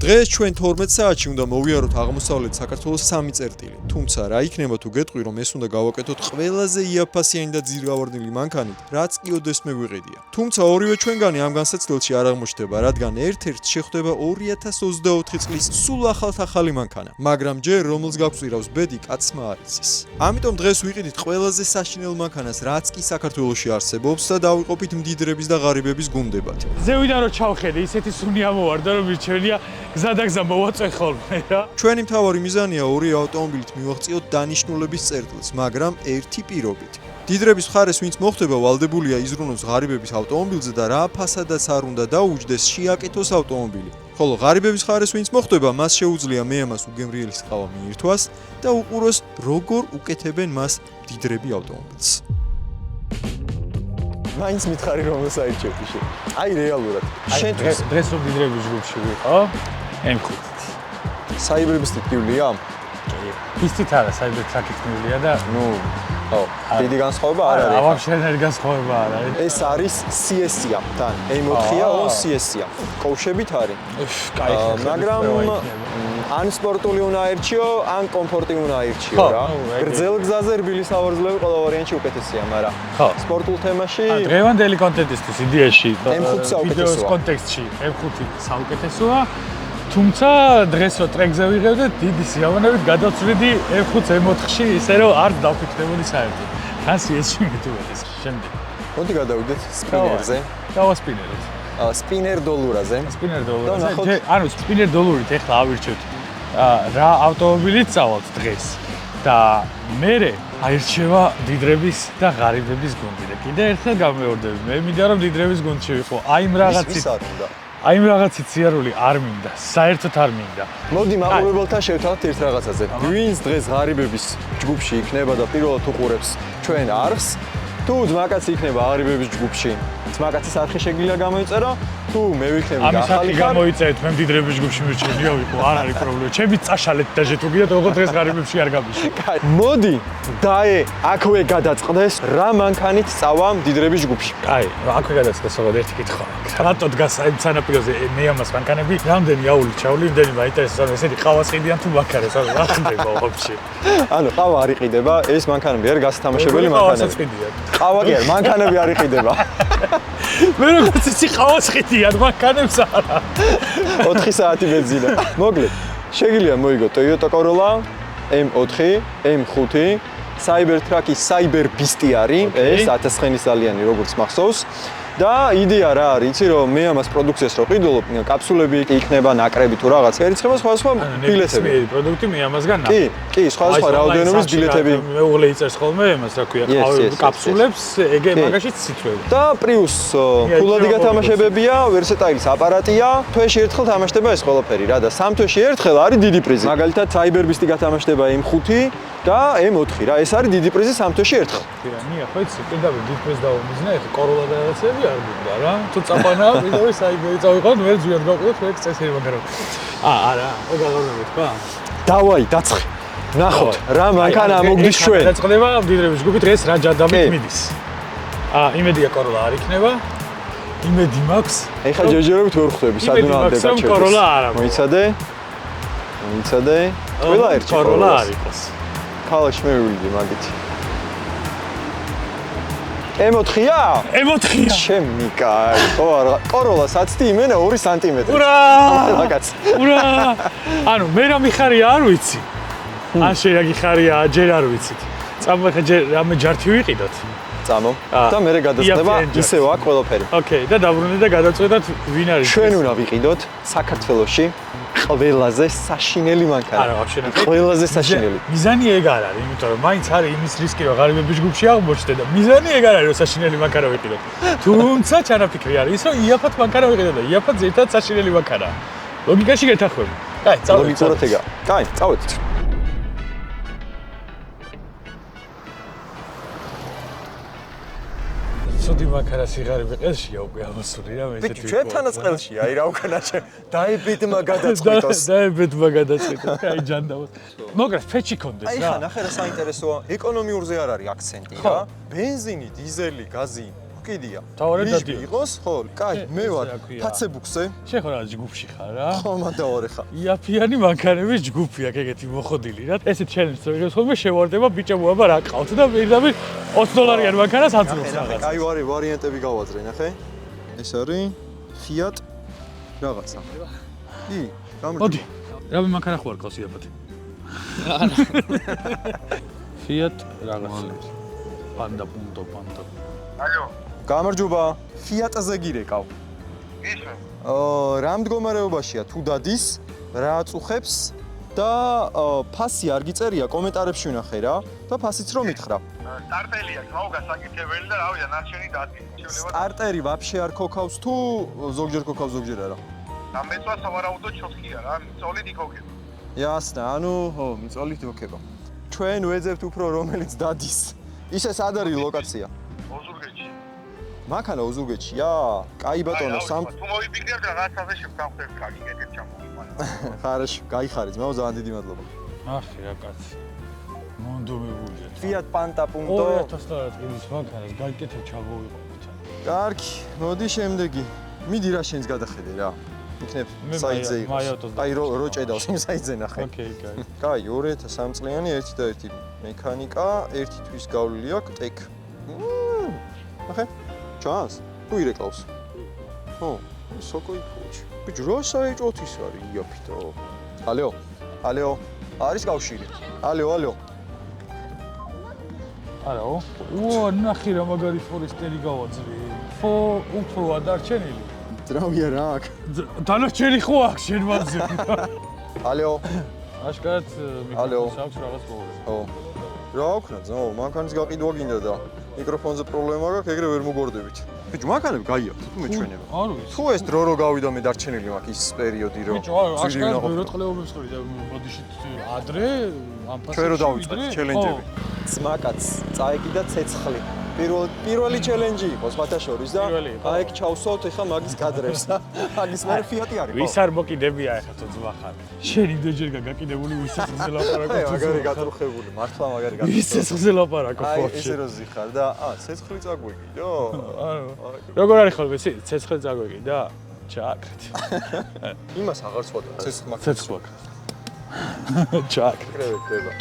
დღეს ჩვენ 12 საათში უნდა მოვიაროთ აღმოსავლეთ საქართველოს 3 წერტილი. თუმცა რა იქნება თუ გეტყვი რომ ეს უნდა გავაკეთოთ ყველაზე იაფასიანი და ძირგავარდნილი მანქანით, რაც კი ოდესმე მეგვიყედია. თუმცა ორივე ჩვენგანი ამ განსაცდელში არ აღმოჩნდება, რადგან ერთ-ერთს შეხვდება 2024 წლის სულ ახალი მანქანა, მაგრამ ჯერ რომელს გაგვწირავს ბედი კაცმა არ იცის. ამიტომ დღეს ვიყიდით ყველაზე საშინელ მანქანას, რაც კი საქართველოში არსებობს და დავიყოფით მდიდრების და ღარიბების გუნდებად. ზევიდან რო ჩავხედე, ისეთი სუნი ამოვარდა, რომ მირჩენია გზადაგზა მოვაწვე ხოლმე რა. ჩვენი მთავარი მიზანია ორი ავტომობილით მივაღწიოთ დანიშნულების წერტილს, მაგრამ ერთი პირობით. დიდრების მხარეს ვინც მოხდება, ვალდებულია იზრუნოს ღარიბების ავტომობილზე და რა ფასადაც არ უნდა დაუჯდეს, შეაკეთოს ავტომობილი. ხოლო ღარიბების მხარეს ვინც მოხდება, მას შეუძლია მე ამას უგემრიელის ყავა მიირთვას და უყუროს, როგორ უკეთებენ მას დიდრები ავტომობილს. მაინც მითხარი რომელს აირჩევდი შენ. აი რეალურად. შენთვის დღეს რომ დიდრების ჯგუფში ვიყო, M5. საიბრების ტიპიულია? ფისტით არა, საიბრების საკითხმულია და ნუ ხო, დიდი განსხვავება არ არის. ვაფშე არ განსხვავება არ არის. ეს არის CS-ია, თან M4-ია, on CS-ია. კოუშებით არის. კაი, მაგრამ ან სპორტული უნდა აირჩიო, ან კომფორტი უნდა აირჩიო რა. გრძელ გზაზე რბილი სავარძლები ყველა ვარიანტი უკეთესია, მაგრამ სპორტულ თემაში დღევანდელი კონტენტისთვის იდეაში M5 საუკეთესოა. ვიდეოს კონტექსტში M5 საუკეთესოა. თუმცა დღეს რო ტრეკზე ვიღებდეთ, დიდი სიამოვნებით გადავწვიდი M5 M4-ში, ისე რომ არ დავფიქრებოდი საერთოდ. თან CS-ში მეტუდეს შემდეგ. მოდი გადავიდეთ სპინერზე. დავასპინეროთ. სპინერ დოლურაზე. სპინერ დოლურაზე. ანუ სპინერ დოლურით ეხლა ავირჩევთ რა ავტომობილით წავალთ დღეს. და მე აირჩევა დიდრების და ღარიბების გუნდი. და კიდე ერთხელ გამეორდები. მე მინდა რომ დიდრების გუნდში ვიყო. აი იმ რაღაცით სიარული არ მინდა, საერთოდ არ მინდა. მოდი მაყურებელთან შევთავაზოთ ერთ რაღაცაზე. ვინც დღეს ღარიბების ჯგუფში იქნება და პირველად უყურებს ჩვენ არხს, თუ ძმაკაცი იქნება ღარიბების ჯგუფში, ძმაკაცის არხი შეგიძლია გამოიწერო, თუ მე ვიქნები ახალი ხარ გამოიწერეთ, მე დიდრების ჯგუფში მირჩენია ვიყო, არ არის პრობლემა. ჩემი წაშალეთ და ჟეთუგია თქო დღეს ღარიბებში არ გამიში. მოდი დაე აქვე გადაწყდეს რა მანქანით წავა დიდრების ჯგუფში. კაი, აქვე გადაწყდეს ოღონდ ერთი კითხვა. რატო დგას აი სანაპიროზე მე ამას მანქანები, რამდენი აული ჩავლი, იმდენი მაინტერესებს, ანუ ესეთი ყავას ყიდიან თუ მანქანებს, ანუ რა ხდება ვაფშე. ანუ ყავა არ იყიდება, ეს მანქანები არ გასათამაშებელი მანქანები. ყავა კი არ, მანქანები არ იყიდება. მე როგორც იცი ყავას ყიდიან მანქანებს არა. 4 საათი ბენზინა. მოკლედ, შეგიძლია მოიგო Toyota Corolla M4, M5, Cybertruck-ის Cyber Beast-ი არის, ეს 1000 წლიანი როგორც მახსოვს. და იდეა რა არის, იცი რომ მე ამას პროდუქციას რო ყიდულობ, კაფსულები იქნება, ნაკრები თუ რაღაც, ერთხება სხვა ბილეთები. მე პროდუქტი მე ამასგან ნა. კი, სხვა რაოდენობის ბილეთები. მეუღლე იწერს ხოლმე ამას, რა ქვია, კაფსულებს, ეგ მაგაშიც ციტვები. და Prius ფულადი გათამაშებებია, Versatile-ის აპარატია, თვეში ერთხელ თამაშდება ეს ყველაფერი რა და 3 თვეში ერთხელ არის დიდი პრიზი. მაგალითად Cyber Beast-ი გათამაშდება M5 და M4 რა, ეს არის დიდი პრიზი 3 თვეში ერთხელ. ნია, ხო იცი, პირდაპირ დიდ პრიზს დავუმიზნა, ეხა Corolla და რაღაცები არ გინდა რა. თუ წაპანა, ვიდრე საიბერი წავიყავ, ვერ ძვიად გავყიდოთ, მე წესერი მაგარო. არა, ეგ აღარ თქვა. დავაი, დაცხე. ნახოთ, რა მანქანა მოგდის ჩვენ. დაწყდება დიდრების ჯგუფი დღეს რა ჯადამით მიდის. იმედია Corolla არ იქნება. იმედი მაქვს. ეხა ჯერჯერობით ვერ ხვდები, სადუნა დებაჩებს. Corolla არა. მოიცადე? ყველა ერთი Corolla არ იყოს. ქალაქში მე ვივიდი მაგით. M4-ია? M4-ია. ჩემი კაი. ხო არა, Corolla საცდი იმენა 2 სანტიმეტრი. ურა! მაგაც. ურა! ანუ მე რა მიხარია არ ვიცი. ან შეიძლება გიხარია, ჯერ არ ვიცით. წამოხე ჯერ რამე ჯართი ვიყიდოთ. წამო. და მე გადასწდება ისევ აქ ყველაფერი. ოკეი, და დაბრუნდით და გადავწყვეტოთ ვინ არის. ჩვენ უნდა ვიყიდოთ საქართველოში ყველაზე საშინელი მანქანა. არა, ვაფშე ნახე. ყველაზე საშინელი. მიზანი ეგ არ არის, იმიტომ რომ მაინც არის იმის რისკი, რომ ღარიბების ჯგუფში აღმოჩნდე და მიზანი ეგ არ არის, რომ საშინელი მანქანა ვიყიდოთ. თუმცა ჩანაფიქრი არის ის, რომ იაფად მანქანა ვიყიდოთ და იაფად ზედაც საშინელი მანქანა. ლოგიკაში გეთანხმები. კაი, წავედით. ლოგიკურად ეგა. კაი, წავედით. ცუდი მანქანა სიღარიბე ყელშია უკვე ამასული რა მე ესეთი. ჩვენთანაც ყელშია, აი რა უკანა ჩვენ დაებედმა გადაწყვიტოს. დაებედმა გადაწყვიტოს. კაი ჯანდავოთ. მოგრას ფეჩი კონდეს რა. აი ხა ნახე რა საინტერესოა. ეკონომიურზე არ არის აქცენტი რა. ბენზინი, დიზელი, გაზი კიდია. თავარად ნიში დადიო. იყოს, ხო, კაი, მე ვარ რა ქვია? ფაცებუქსე. შენ ხო რა ჯგუფში ხარ რა? ხო, მანდაორე ხა. იაფიანი მანქანების ჯგუფია ეგეთი მოხოდილი რა. ესეთ ჩელენჯს როდეს ხოლმე შევარდება ბიჭა მოაბა რა ყავთ და პირდაპირ $20 მანქანას აწვევს რაღაც. კაი ვარიანტები გავაძრე, ნახე. ეს არის Fiat რაღაცა. კი, მოდი. რა მანქანა ხო არ ყავს იაფათი? Fiat რაღაცა. Panda. ალო, გამარჯობა. Fiat-ზე გირეკავ. ისე. რა მდგომარეობაშია თუ დადის, რა აწუხებს და ფასი არ გიწერია, კომენტარებში ვნახე რა და ფასიც რომ მითხრა. სტარტელია, გაუ გასაკეთებელი და რავია, ნარჩენი დადის. სტარტერი ვაფშე არ ქოქავს თუ ზოგჯერ ქოქავს, ზოგჯერ არა. და მეწვა სავარაუდო ჩოხია რა, მიწოლით იქოგება. იასნა, ანუ ხო, მიწოლით იქება. ჩვენ ვეძებთ უფრო რომელიც დადის. ისე სად არის ლოკაცია? ოზურგეთში. მანქანა ოზურგეთშია? კაი ბატონო, თუ მოიფიქრებთ რაღაცაზე შევთანხმდეთ კაცი, ეგეთ ჩამოვიყვანო. ხარაში, გაიხარეთ, მე ძალიან დიდი მადლობა. ახი რა კაცი. მონდომებულია. Fiat Panda. 2000 წლის მანქანას გაიკეთებ ჩამოვიყვანოთ. კარგი, მოდი შემდეგი. მიდი რა შენს გადახედე რა. იქნებ საიტზე იყოს. აი რო ჭედავს იმ საიტზე ნახე. ოკეი, კაი. კაი, 2003 წლიანი 1 და 1 მექანიკა, 1 თვის გავლილი აქვს ტეკ. ნახე? ჩანს? თუ ირეკლავს? ხო, სოკოი ფუჩ. ბიჭო, რა საეჭოთ ის არის იაფითო. ალო. ალო. არის კავშირი. ალო. არაო? უა, ნახე რა მაგარი ფორესტერი გავაძრე. უფროა დარჩენილი. ძრავია რა აქ. დანარჩენი ხო აქვს შენ მანზე? ალო. აშკარად მიკროფონს აქვს რაღაც პრობლემა. ხო. რა აქვს ძმო, მანქანის გაყიდვა გინდა და მიკროფონზე პრობლემა გაქვს, ეგრე ვერ მოგორდებით. ბიჭო, მანქანები გაიაქვთ, თუ მეჩვენება. არ ვიცი. თუ ეს დრო რო გავიდა მე დარჩენილი მაქვს ის პერიოდი რო. ბიჭო, აშკარად ვეროწყლებობს ხრი და ბოდიში ადრე ამ ფასში. ჩვენ რო დავიწყეთ ჩელენჯები. ძმაკაც, წაეკიდა ცეცხლი. პირველი ჩელენჯი იყო სხვათა შორის და აი ეგ ჩავსვათ ეხა მაგის კადრებს. მაგის მე Fiat-ი არის. ვის არ მოკიდებია ეხა თუ ძმა ხარ? შენ იმდენჯერ გაკიდებული ვის სიცხეზე ლაპარაკობ? მაგარი გაწუხებული, მართლა მაგარი გაწუხებული. ვის სიცხეზე ლაპარაკობ? აი ესე რო ზიხარ და ცეცხლი წაგვიგიდო? როგორ არის ხოლმე ცეცხლი წაგვიგიდა? ჩააკრეთ. იმას აღარ swat ცეცხლმა. ცეცხლაკ. ჩააკრეთ. კრევა.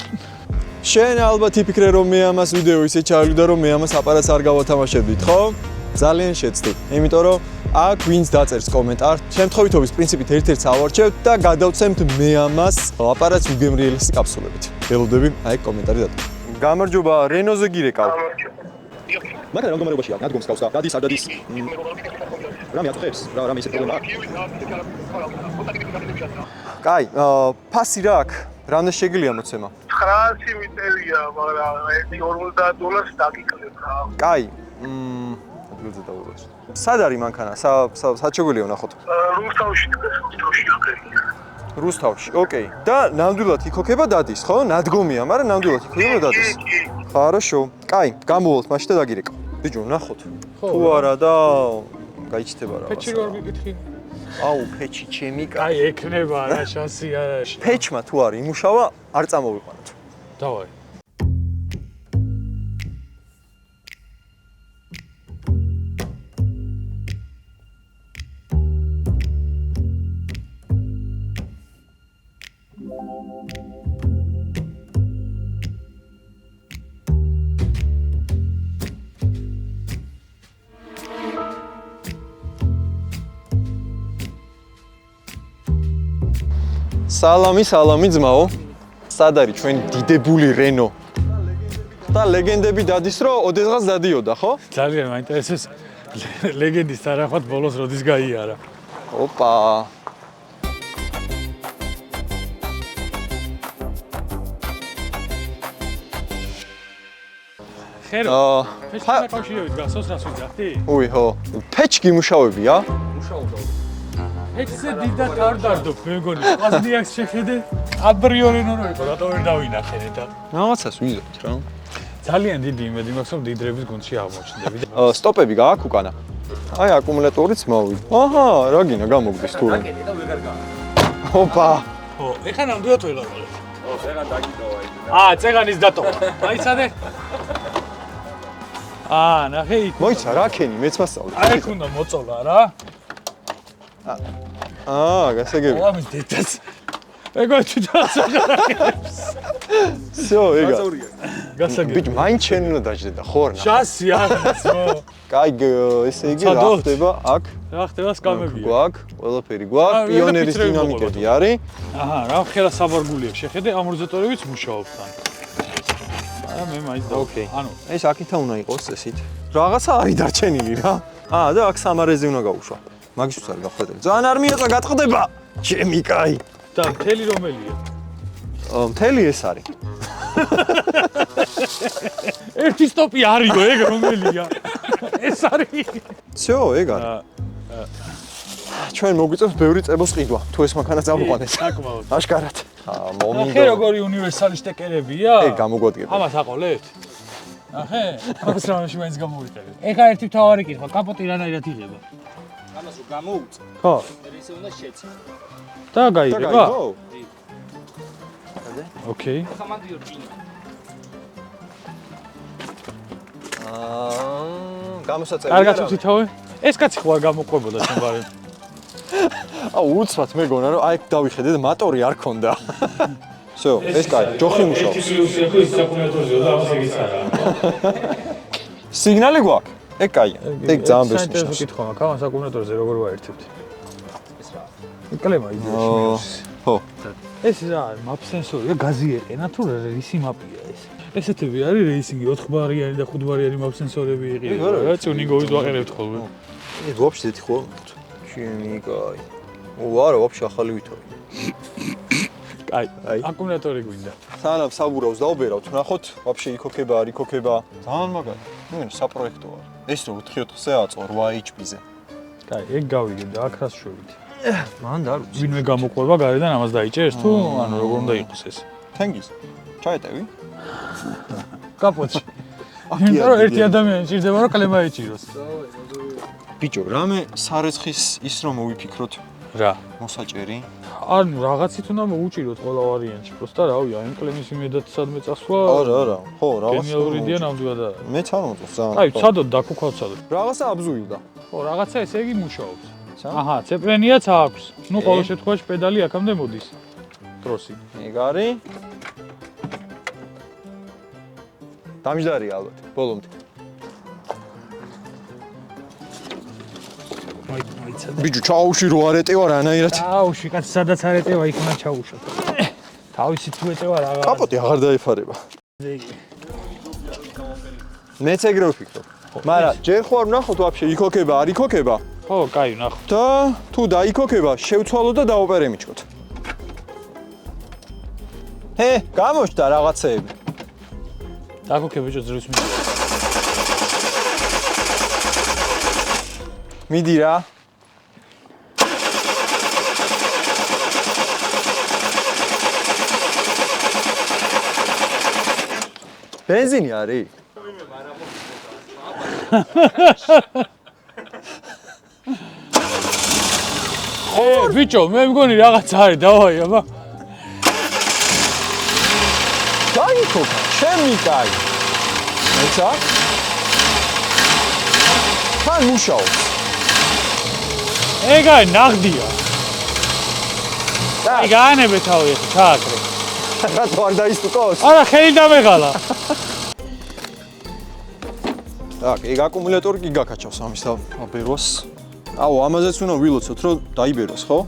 შენ ალბათ იფიქრე რომ მე ამას ვიდეო ისე ჩავიდა რომ მე ამას აპარატს არ გავათამაშებდით, ხო? ძალიან შეცდი. იმიტომ რომ აქ ვინც დაწერს კომენტარ, შემთხვევითობის პრინციპით ერთ-ერთს ავარჩევთ და გადავცემთ მე ამას აპარატს უგემრიელესი კაფსულებით. ველოდები აი კომენტარი დადო. გამარჯობა, რენოზე გირეკავ. მაგრამ რა მდგომარეობაშია? ნადგომს გავს და დადის არ დადის? რამე აწუხებს? რამე ისე პრობლემა აქვს? კაი, ფასი რა აქვს? რამდენი შეგიძლია მოცემა? 900 მიწერია, მაგრამ $40 დაგიკლებ რა. კაი, ადგილზე დავუბრუნდეთ. სად არის მანქანა? სად შეგვიძლია ვნახოთ? რუსთავში აკრია. რუსთავში. ოკეი. და ნამდვილად იქოქება დადის, ხო? ნადგომია, მაგრამ ნამდვილად იქოქება დადის. хорошо. კაი, გამოვვალთ მაშინ და დაგირეკავ. ბიჭო, ვნახოთ. თუ არა და გაიჩნდება რა. ფეჩი რო გიკითხი? აუ, ფეჩი ჩემი კაი. აი, ეკნება რა შანსი არა. ფეჩმა თუ არ იმუშავა, არ წამოვიყვანოთ. დავაი. სალამი ძმაო. სად არის ჩვენი დიდებული რენო? და ლეგენდები დადის რომ ოდესღაც დადიოდა, ხო? ძალიან მაინტერესებს ლეგენდის თანახმად ბოლოს როდის გაიარა. ოპა. ხერო. ფეჩი კავშირებით გასოს რას ვიძახდი? უი, ხო. ფეჩი მუშაობია? ეცე დიდად არ დარდობ, მე მგონი. ყაზნიაკს შეხედე, აბრიორი ნორო იყო, რატო ვერ დავინახე და. რაღაცას ვიზობთ რა. ძალიან დიდი იმედი მაქვს, რომ დიდრების გუნდში აღმოჩნდები. სტოპები გააქვს უკანა. აი აკუმულატორიც მოვიდა. აჰა, რა გინა გამოგდის თუ. ოპა. ხო, ეხლა ნამდვილად ვერ დავყოლებ. ო, წეგან დაგიტოვა ის. წეგანის დატოვა. აი სადე. ნახე იქ. მოიცა რა ქენი, მეც მასწავლე. აი იქ უნდა მოწოლა რა. გასაგები. ამის დედაც. ეგო თვითონაც აღარებს. всё, ეგა. გასაგები. ბიჭ, მაინც შენ უნდა დაждდა, ხო რა? შასი ახლა. კაი, ესე იგი რა ხდება აქ? რა ხდება სკამებია. გვაქვს, ყველაფერი გვაქვს, პიონერის დინამიკები არის. აჰა, რა ხელა საბარგულია შეხედე ამორტიზატორებიც მუშაობს თან. არა მე მაინც და ოკეი. ანუ ეს აქითა უნდა იყოს ესით. რაღაცა არის დარჩენილი რა. და აქ სამარეზე უნდა გავუშვა. მაგისთვის არის გახვედრილი. ძალიან არ მიეწა გატყდება. ჩემი კაი. და მთელი რომელია? მთელი ეს არის. ერთი სტოპი არისო ეგ რომელია? ეს არის. всё, ეგ არის. ჩვენ მოგვიწევს ბევრი წებოს ყიდვა, თუ ეს მანქანა წავიყვანეს. საკმაოდ. აშკარად. ნახე როგორი უნივერსალი სტეკერებია? გამოგვადგება. ამას აყოლეთ? ნახე? ამას რამაში მაინც გამოვიყენეთ. ეხა ერთი მთავარი კითხვა, კაპოტი რანაირად იღება? ამას რო გამოუწე, ხო. მე ისე უნდა შეცე. და გაიგება? ოკეი. ხამანდიო ჭინა. გამოსაწევია. კარგად ვთქვი თავი. ეს კაცი ხო არ გამოყვებოდა ჩვენ ბარე. უცბად მეგონა რომ აი დავიხედე და მატორი არ ქონდა. всё, ეს კაი, ჯოხი მუშაობს. სიგნალი გვაქვს? ეგ კაია. ეგ ძალიან ბევრს საინტერესო ნიშნავს. კითხვა მაქვს, ამ საკუმულატორზე როგორ ვაერთებთ? ეს რა? კლემა იდეაში. ხო. ეს რა, map სენსორია, გაზი ეყენა თუ რისი მაპია ეს? ესეთები არის რეისინგი 4 ბარიანი და 5 ბარიანი map სენსორები იყიდება. რა ტიუნინგოვით ვაყენებთ ხოლმე. ეს ვაფშე ეთი ხო? ჩემი კაი. არა, ვაფშე ახალი ვითორი. კაი, აი. აკუმულატორი გვინდა. სანამ საბურავს დავბერავთ, ნახოთ, ვაფშე იქოქება, არ იქოქება. ძალიან მაგარი. ნუ საპროექტო არის. ეს რო 4-4-ზე აწვა 8 HP-ზე. კაი, ეგ გავიგებ და აქ რას შვებით? მან და არ ვიცი. ვინმე გამოყვება გარედან ამას დაიჭერს თუ ანუ როგორ უნდა იყოს ეს? თენგის. ჩაეტევი? კაპოტში. იმიტომ რომ ერთი ადამიანი ჭირდება რომ კლემა ეჭიროს. ბიჭო, რამე სარეცხის ის რომ მოვიფიქროთ რა? მოსაჭერი. ანუ რაღაცით უნდა მოუჭიროთ ყველა ვარიანტში. პროსტა რავი, აი ამ კლემის იმედად სადმე წასვლა. არა, ხო, რაღაც. გენიალური იდეა ნამდვილად არა. მეც არ მომწონს ძალიან. აი, ცადოთ დაკუქავთ ცადოთ. რაღაცა აბზუილდა. ხო, რაღაცა ესე იგი მუშაობს. აჰა, ცეპლენიაც აქვს. ნუ ყოველ შემთხვევაში პედალი აქამდე მოდის. ტროსი. ეგ არის. დამჯდარია ალბათ, ბოლომდე. მოიცადე. ბიჭო, ჩაუში რო არ ეტევა რანაირად. აუში, კაცი სადაც არ ეტევა, იქ უნდა ჩაუშვათ. თავისი თუ ეტევა რაღა. კაპოტი აღარ დაიფარება. მეც ეგრე ვფიქრობ. მაგრამ ჯერ ხო არ ვნახოთ ვაფშე იქოქება, არ იქოქება. ხო, კაი, ნახო. და თუ დაიქოქება, შევცვალო და დავოპერემიჩქოთ. გამოჩნდა რაღაცეები. დაკუქე ბიჭო ძრვის მიდი. მიდი რა. ბენზინი არის? ბიჭო, მე მგონი რაღაც არის, დავაი, აბა. დაიქოქა, ჩემი კაი. მეცა? თან მუშაობს. ეგ არის ნაღდია. აი გაანებე თავი ახლა, ჩააკრე. რატო არ დაისტუკოს? არა, ხელი დამეღალა. так, ეგ აკუმულატორი კი გაკაჩავს ამის აბეროს. აუ, ამაზეც უნდა ვილოცოთ, რომ დაიბეროს, ხო?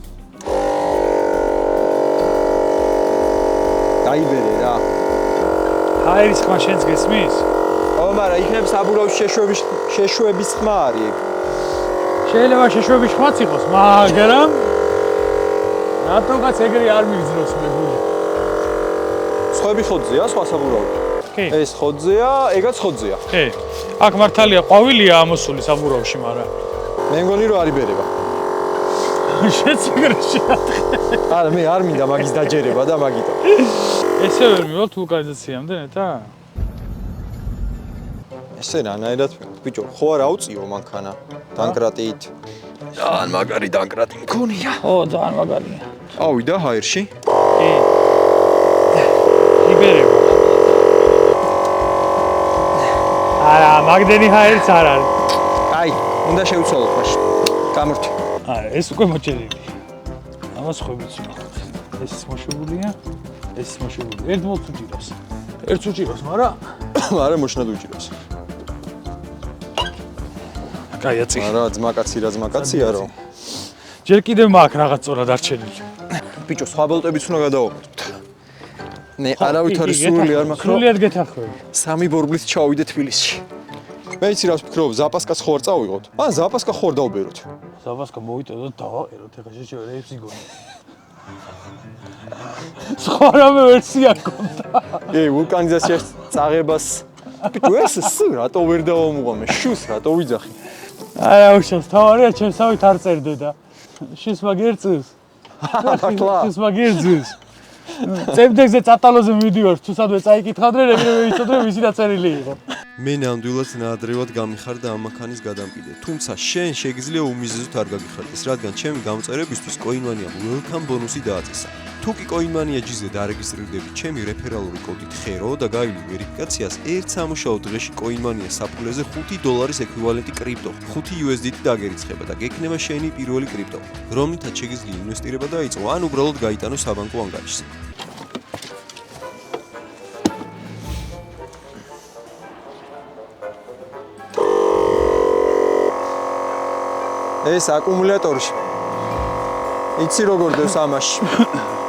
დაიბერე რა. აირის ხმა შენს გესმის? ო, მაგრამ იქნებ საბურავში შეშვების ხმა არის ეგ. შეიძლება შეშვების ხმაც იყოს, მაგრამ რატომღაც ეგრე არ მიგძნობს მეგული. სხვები ხოძეა, სხვა საბურავი. კი. ეს ხოძეა, ეგაც ხოძეა. კი. აქ მართალია ყვავილია ამოსული საბურავში, მაგრამ მე მგონი რომ არ იბერება. შენც ეგრე შეატყე. არა, მე არ მინდა მაგის დაჯერება და მაგითო. ესე ვერ მივალთ ვულკანიზაციამდე ნეტა? ესე რანაირად ბიჭო, ხო არ აუწიო მანქანა დანკრატით. ძალიან მაგარი დანკრატი მქონია. ო, ძალიან მაგარია. ავიდა ჰაერში. კი. იბერება. არა, მაგდენი ჰაერიც არ არის. აი, უნდა შევცვალოთ მაშინ. გამორთი. არა, ეს უკვე მოჭერილი. ამას ხვებიც ნახოთ. ეს მოშებულია, ეს მოშებულია. ერთ მოლს უჭირავს. ერთს უჭირავს, მაგრამ არა მოშნად უჭირავს. კაიაცი. არა, ძმაკაცია რო. ჯერ კიდევ მაქვს რაღაც სწორად არჩენილი. ბიჭო, სხვა ბოლტებიც უნდა გადავაყოთ. მე არავითარი სული არ მაქვს. სულიად გეთანხმები. სამი ბორბლით ჩავიდე თბილისში. მე იცი რას ვფიქრობ, ზაპასკას ხო არ წავიღოთ? ან ზაპასკა ხო არ დავბეროთ? ზაპასკა მოვიტოდოთ და დავაყეროთ, ეხლა შეჩევ რეიფს იგონი. სხვა რამე ვერსია გქონდა. ვულკანიზაციას წაღებას. ბიჭო, ეს სულ რატო ვერ დავამუღამე? შუს რატო ვიძახი? არა, უშავს, თავარია ჩემსავით არ წერდე და შენს მაგერწევს. ახლა შენს მაგერწევს. წებდეგზე წატალოზე მივდივარ, თუ სადმე წაიკითხავდნენ, ეგრევე ვიცოდე ვისი დაწერილი იყო. მე ნამდვილად ნაადრევად გამიხარდა ამ მანქანის გადამყიდე. თუმცა შენ შეგიძლია უმიზეზოდ არ გაგიხარდეს, რადგან ჩემი გამწერებისთვის კოინმანიამ welcome ბონუსი დააწესა. თუ კი კოინმანია ჯიზე დარეგისტრირდები ჩემი რეფერალური კოდით ხერო და გაივლი ვერიფიკაციას, ერთ სამუშაო დღეში კოინმანია საფულეზე $5 ექვივალენტი კრიპტო, 5 USDT დაგერიცხება და გექნება შენი პირველი კრიპტო, რომლითაც შეგიძლია ინვესტირება დაიწყო, ან უბრალოდ გაიტანო საბანკო ანგარიშზე. ეს აკუმულატორში. იცი როგორ დევს ამაში.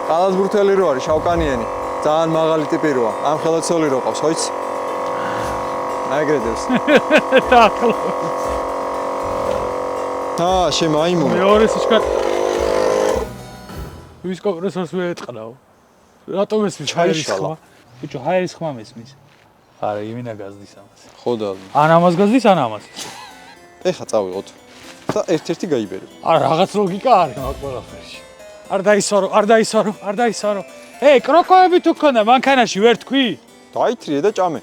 ყალათბურთელი რო არის, შავკანიანი. ძალიან მაღალი ტიპი როა. ამ ხელაცოლი რო ყავს, ხო იცი? ეგრე დევს. დაახლო. შემაიმუნა. მეორე სიჩქარ. ვის კომპრესორს მეეწყნაო. რატომ ესმის ჰაერის ხმა? ბიჭო, ჰაერის ხმა მესმის. არა, იმინა გაზდის ამას. ხო და ან ამას გაზდის, ან ამას. ეხა წავიღოთ. და ერთ-ერთი გაიბერე. არა, რაღაც ლოგიკა არის მაგ ყველაფერში. არ დაისვარო. კროკოები თუ გქონდა მანქანაში ვერ თქვი? დაითრიე და ჭამე.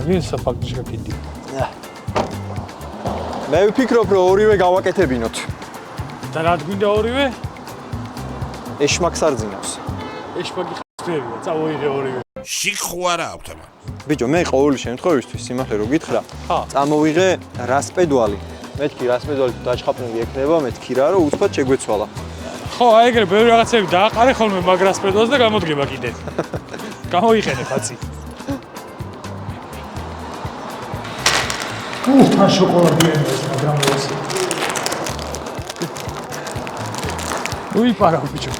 ვინ საფაქტი შეკიდი? მე ვფიქრობ, რომ ორივე გავაკეთებინოთ. და რა გვინდა ორივე? ეშმაკს არ ძინავს. ეშმაკი ხსერია, წავოიღე ორივე. შიხვარა აქვს აბა. ბიჭო, მე ყოველი შემთხვევისთვის სიმართლე რო გითხრა, წამოვიღე რასპედვალი. მეთქი რასპედვალი დაჩხაპნილი ექნება, მეთქი რა, რომ უცბად შეგვეცვალა. ხო, აი ეგრე ბევრი რაღაცები დააყარე ხოლმე მაგრას პედვას და გამოდგება კიდე. გამოიყენე ფაცი. თან შოკოლადი ენდეს, მაგრამ ეს. უიპარა ბიჭო.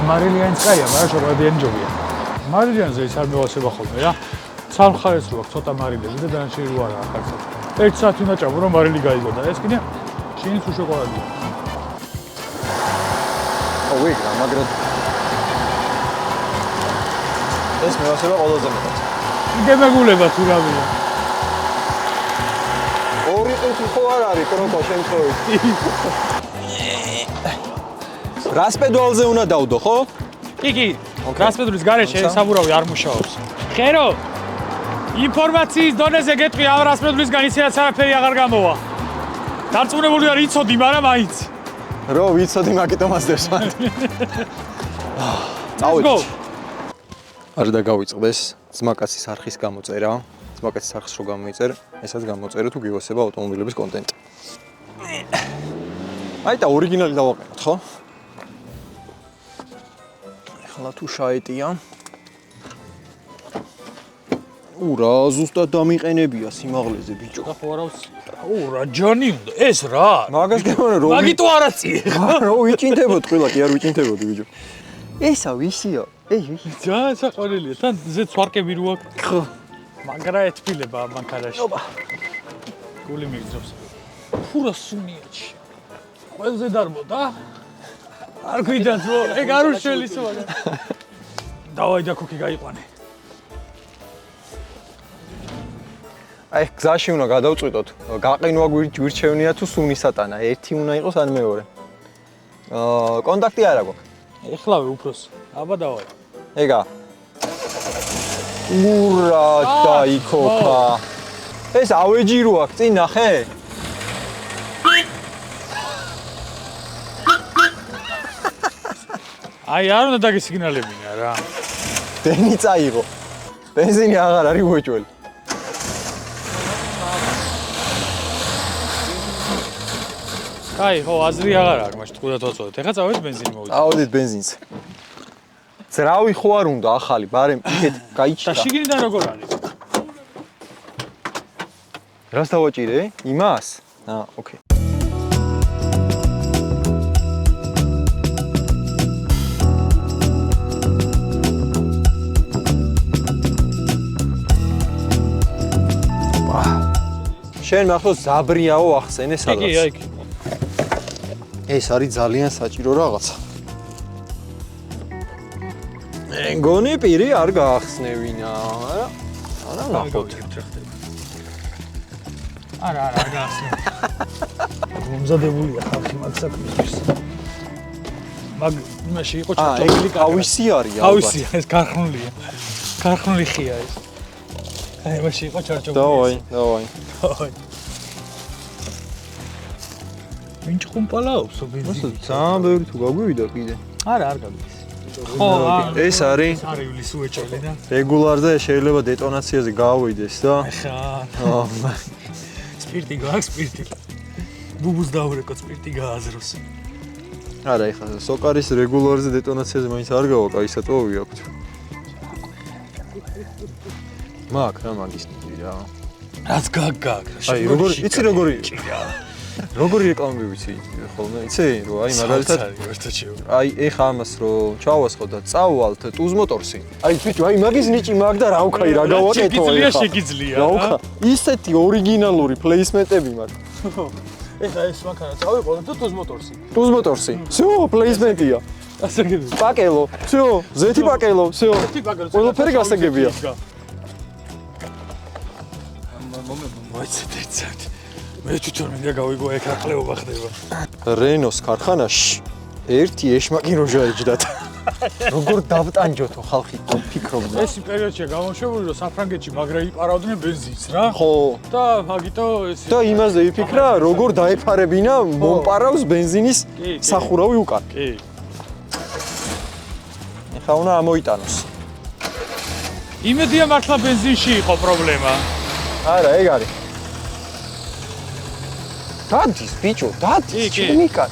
მარილიანსკაია, მაგრამ შოკოლადიანი ჯობია. მარილიანზე ის არ მევასება ხოლმე რა. სამხარეს რო აქვს ცოტა მარილები და დანარჩენი რო არა ახალსა. 1 საათი უნდა ჭამო რომ მარილი გაიგო და ეს კიდე შინიც უშოკოლადია. ვიგრა, მაგრამ ეს მევასება ყველაზე მეტად. კიდე მეგულება თუ რავია. ორი ყუთი ხო არ არის კროკო შემთხვევით. რასპედვალზე უნდა დავდო, ხო? კი. რასპედვლის გარეშე საბურავი არ მუშაობს. ხერო. ინფორმაციის დონეზე გეტყვი ამ რასპედვლისგან ისედაც არაფერი აღარ გამოვა. დარწმუნებული არ იცოდი, მაგრამ მაინც. რო ვიცოდი, მაგიტომაც დევს მანდ. წავიდე. არ დაგავიწყდეს ძმაკაცის არხის გამოწერა. ძმაკაცის არხს რო გამოიწერ, ესაც გამოწერე თუ გივასება ავტომობილების კონტენტი. აი და ორიგინალი დავაყენოთ, ხო? ეხლა თუ შაეტია. რა, ზუსტად დამიყენებია სიმაღლეზე, ბიჭო. ხო არავს. რა ჯანი უნდა ეს რა? მაგას გემონა რომ მაგიტო არაცი. რო ვიჭინდებოდ ყველა, კი არ ვიჭინდებოდი, ბიჭო. ესა ვისიო? ძალიან საყვარელია. თან ზეც ვარკები რო აქვს. ხო. მაგრა ეთფილება ამ მანქანაში. გული მიგძობს. ფურა სუნიაჩი. ყველაზე დარბოდა. არ გვიდათ რომ ეგ არ უშველის მაგრამ. დავაი და ქოქი გაიყვანე. აი, გზაში უნდა გადავწყვიტოთ. გაყინვა გვირჩევნია თუ სუნისატანა. ერთი უნდა იყოს ან მეორე. კონტაქტი არ აქვს. ეხლავე უფროს. აბა დავაი. ეგა. ურა დაიქოქა. ეს ავეჯი რო აქვს, წინ ნახე? აი არ უნდა დაგესიგნალებინა რა. ბენი წაიღო. ბენზინი აღარ არის უეჭველი. აი ხო აზრი აღარ აქვს მაშინ თქვათ ვაწოდეთ. ეხლა წავედით ბენზინი მოვიდეთ. ავედით ბენზინს. ძრავი ხო არ უნდა ახალი, ბარემ იქეთ და გაიჩრა. შიგნიდან როგორ არის? რას დავაჭირე? იმას? ოკეი. შენ მახსოვს ზაბრიაო ახსენე სადღაც. კი, აი. ეს არის ძალიან საჭირო რაღაცა. მე მგონი პირი არ გაახსნევინა, არა? არა, ნახოთ. არა, გასწრაფ. მომზადებულია ხალხი მაგ საქმისთვის. მაგ იმაში იყო ჩაჭებული კაკა. ავისი არის ალბათ. ავისია, ეს გარხნულია. გარხნული ხია ეს. აი, იმაში იყო ჩაჭებული. დავაი. ვინც ხუმპალაობს ბენზინი? ძალიან ბევრი თუ გაგვივიდა კიდე. არა, არ გაგვიდის. ხო, ეს არის არიulis უეჭველი და რეგულარ და შეიძლება დეტონაციაზე გავიდეს და ხა. სპირტი გაქვს, სპირტი. ბუბუს დაურეკო სპირტი გააზროს. არა, ეხლა სოკარის რეგულარზე დეტონაციაზე მაინც არ გავა, კაი საწოვი აქვს. მაგ რა მაგის ნიჭი რა. რაც გაგაგ. აი, როგორი, იცი როგორი? როგორი რეკლამები ვიცი ხოლმე, იცი? რომ აი მაგალითად აი ეხა ამას რომ ჩავასხო და წავალთ ტუზმოტორსი. აი ბიჭო, აი მაგის ნიჭი მაგ და რა ვქაი რა გავაკეთო ეხა. შეგიძლია. რა ვქა? ისეთი ორიგინალური პლეისმენტები მაქვს. ეხა ეს მანქანა წავიყო და ტუზმოტორსი. ტუზმოტორსი. всё, პლეისმენტია. ასე გები. პაკელო. всё, ზეთი პაკელო, всё. ყველაფერი გასაგებია. მოიცეთ. მე თვითონ მინდა გავიგო ეხა ყლეობა ხდება. რენოს ქარხანაში ერთი ეშმაკი როჟა ეჯდათ. როგორ დავტანჯოთო ხალხი ფიქრობდა. ეს პერიოდშია გამოშვებული რომ საფრანგეთში მაგრა იპარავდნენ ბენზინს რა. ხო. და მაგიტო ეს და იმაზე იფიქრა როგორ დაეფარებინა მომპარავს ბენზინის სახურავი უკან. კი. ეხლა უნდა ამოიტანოს. იმედია მართლა ბენზინში იყო პრობლემა. არა, ეგ არის. დადის ბიჭო, დადის ჩინიკა.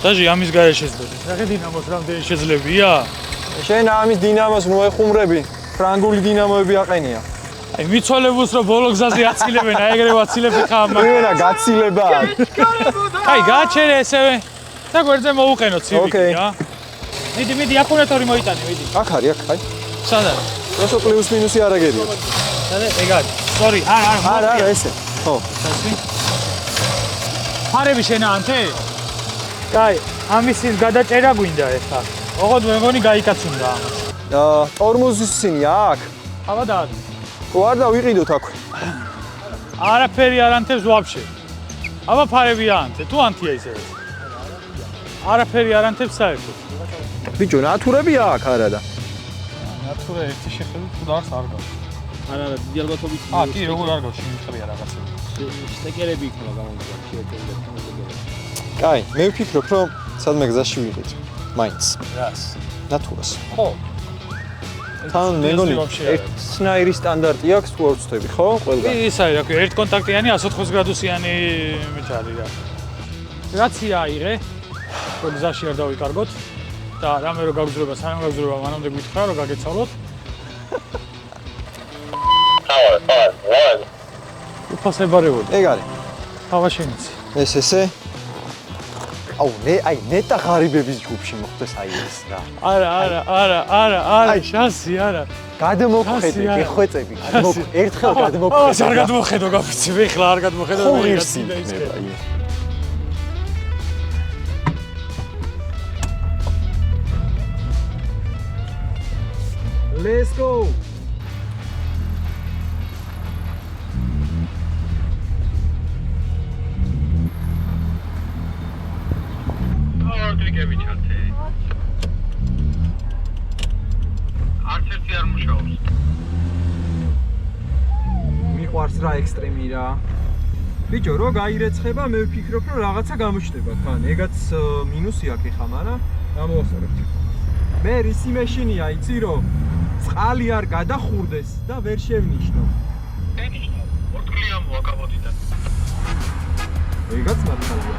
დაჟე ამის გარეშე შეძლებთ. რა დინამოს რამდენი შეძლებია? შენ ამის დინამოს მოეხუმრები, ფრანგული დინამოები აყენია. აი მიცვალებულს რომ ბოლო გზაზე აცილებენ, აი ეგრე ვაცილებ ხა მაგ. მენა გაცილება. აი გააჩერე ესევე. და გვერდზე მოუყენო ცივი რა. მიდი აკუმულატორი მოიტანე, მიდი. აქ არის, აქ, აი. სად არის? როსო პლუს მინუსი არ აგერია. და ეგ არის. სორი, არა, ესე. ხო. ფარები შენაანთე? კაი, ამის გადაჭერა გვინდა ეხლა. ოღონდ მე მგონი გაიკაცუნდა ამას. ტორმოზის სინი აქ. აბა დაადო. ხო არ დავიყიდოთ აქვე. არაფერი არ ანთებს ვაფშე. აბა ფარები აანთე, თუ ანთია ისევე. არაფერი არ ანთებს საერთოდ. ბიჭო, ნატურებია აქ არა და. ნატურა ერთი შეხედვით თუ დარს არ გაქვს. არა, დიდი ალბათობით. კი, როგორ არ გაქვს, შემიძლია რაღაცები. სტეკერები იქნება გამომდგარი, შეეძლება. კაი, მე ვფიქრობ, რომ სადმე გზაში ვიყიდ. მაინც. რას? ნატურას. ხო. თან მე მგონი ერთნაირი სტანდარტი აქვს თუ არ ვცდები, ხო? ყველგან. ის არის, რა ქვია, ერთკონტაქტიანი 180 გრადუსიანი მით არის რა. რაცია აიღე. რომ გზაში არ დავიკარგოთ და რამე რო გაგზრება, სანამ გაგზრება, მანამდე გვითხრა რომ გაგეცალოთ. უფასებარებული. ეგ არის. თავაშენიც. ეს ესე. აუ, აი ნეტა ღარიბების ჯგუფში მოხდეს აი ეს რა. არა, შანსი არა. გადმოხედე, გეხვეწები. ერთხელ გადმოხედე. არ გადმოხედო გაფიცი, ეხლა არ გადმოხედო. ხო ღირსი იქნება აი. Let's go. ორდრიგები ჩათე. არც ერთი არ მუშაობს. მიყვარს რა ექსტრემი რა. ბიჭო, რო გაირეცხება, მე ვფიქრობ, რომ რაღაცა გამოჩნდება თან. ეგაც მინუსი აქვს ხა, მაგრამ გამოვასწორებთ. მე რისი მეშინია, იცი რომ წყალი არ გადახურდეს და ვერ შევნიშნო. ენიშნო, ორთქლია მოაკავოდიდან. ეგაც მართალია.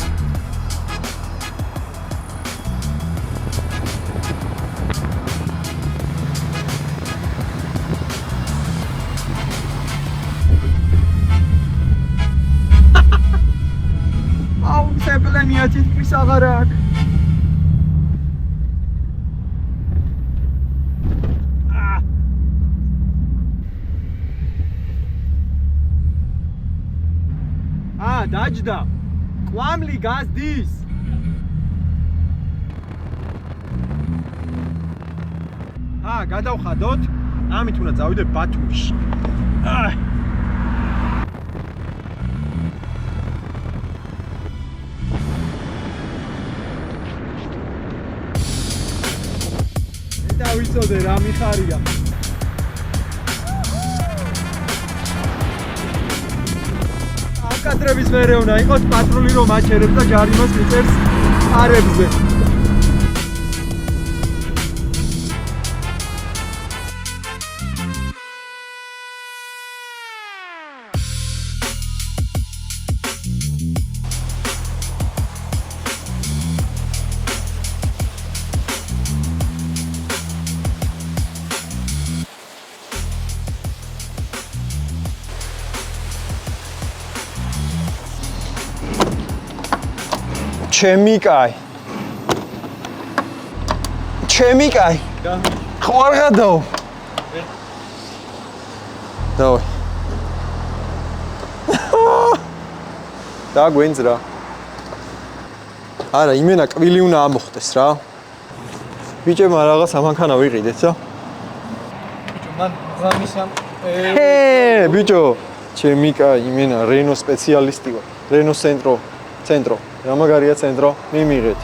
Zeppelin-ია თითქმის აღარ აქვს. დაჯდა. კვამლი გაზდის. გადავხადოთ. ამით უნდა წავიდე ბათუმში. დავიცოდე რა მიხარია. კადრების მერე უნდა იყოს პატრული რომ აჩერებს და ჯარიმას მიწერს არებზე. ჩემიკაი. ხوار გადაო. დავი. და გვენძრა. არა, იმენა კვილი უნდა ამოხდეს რა. ბიჭებმა რაღაც ამანქანა ვიყიდეთ, რა? ბიჭო, მან ღამისამ ბიჭო, ჩემიკაი, იმენა რენო სპეციალისტი ვარ. რენო ცენტრო. რა მაგარია ცენტრო? მიმიღეთ.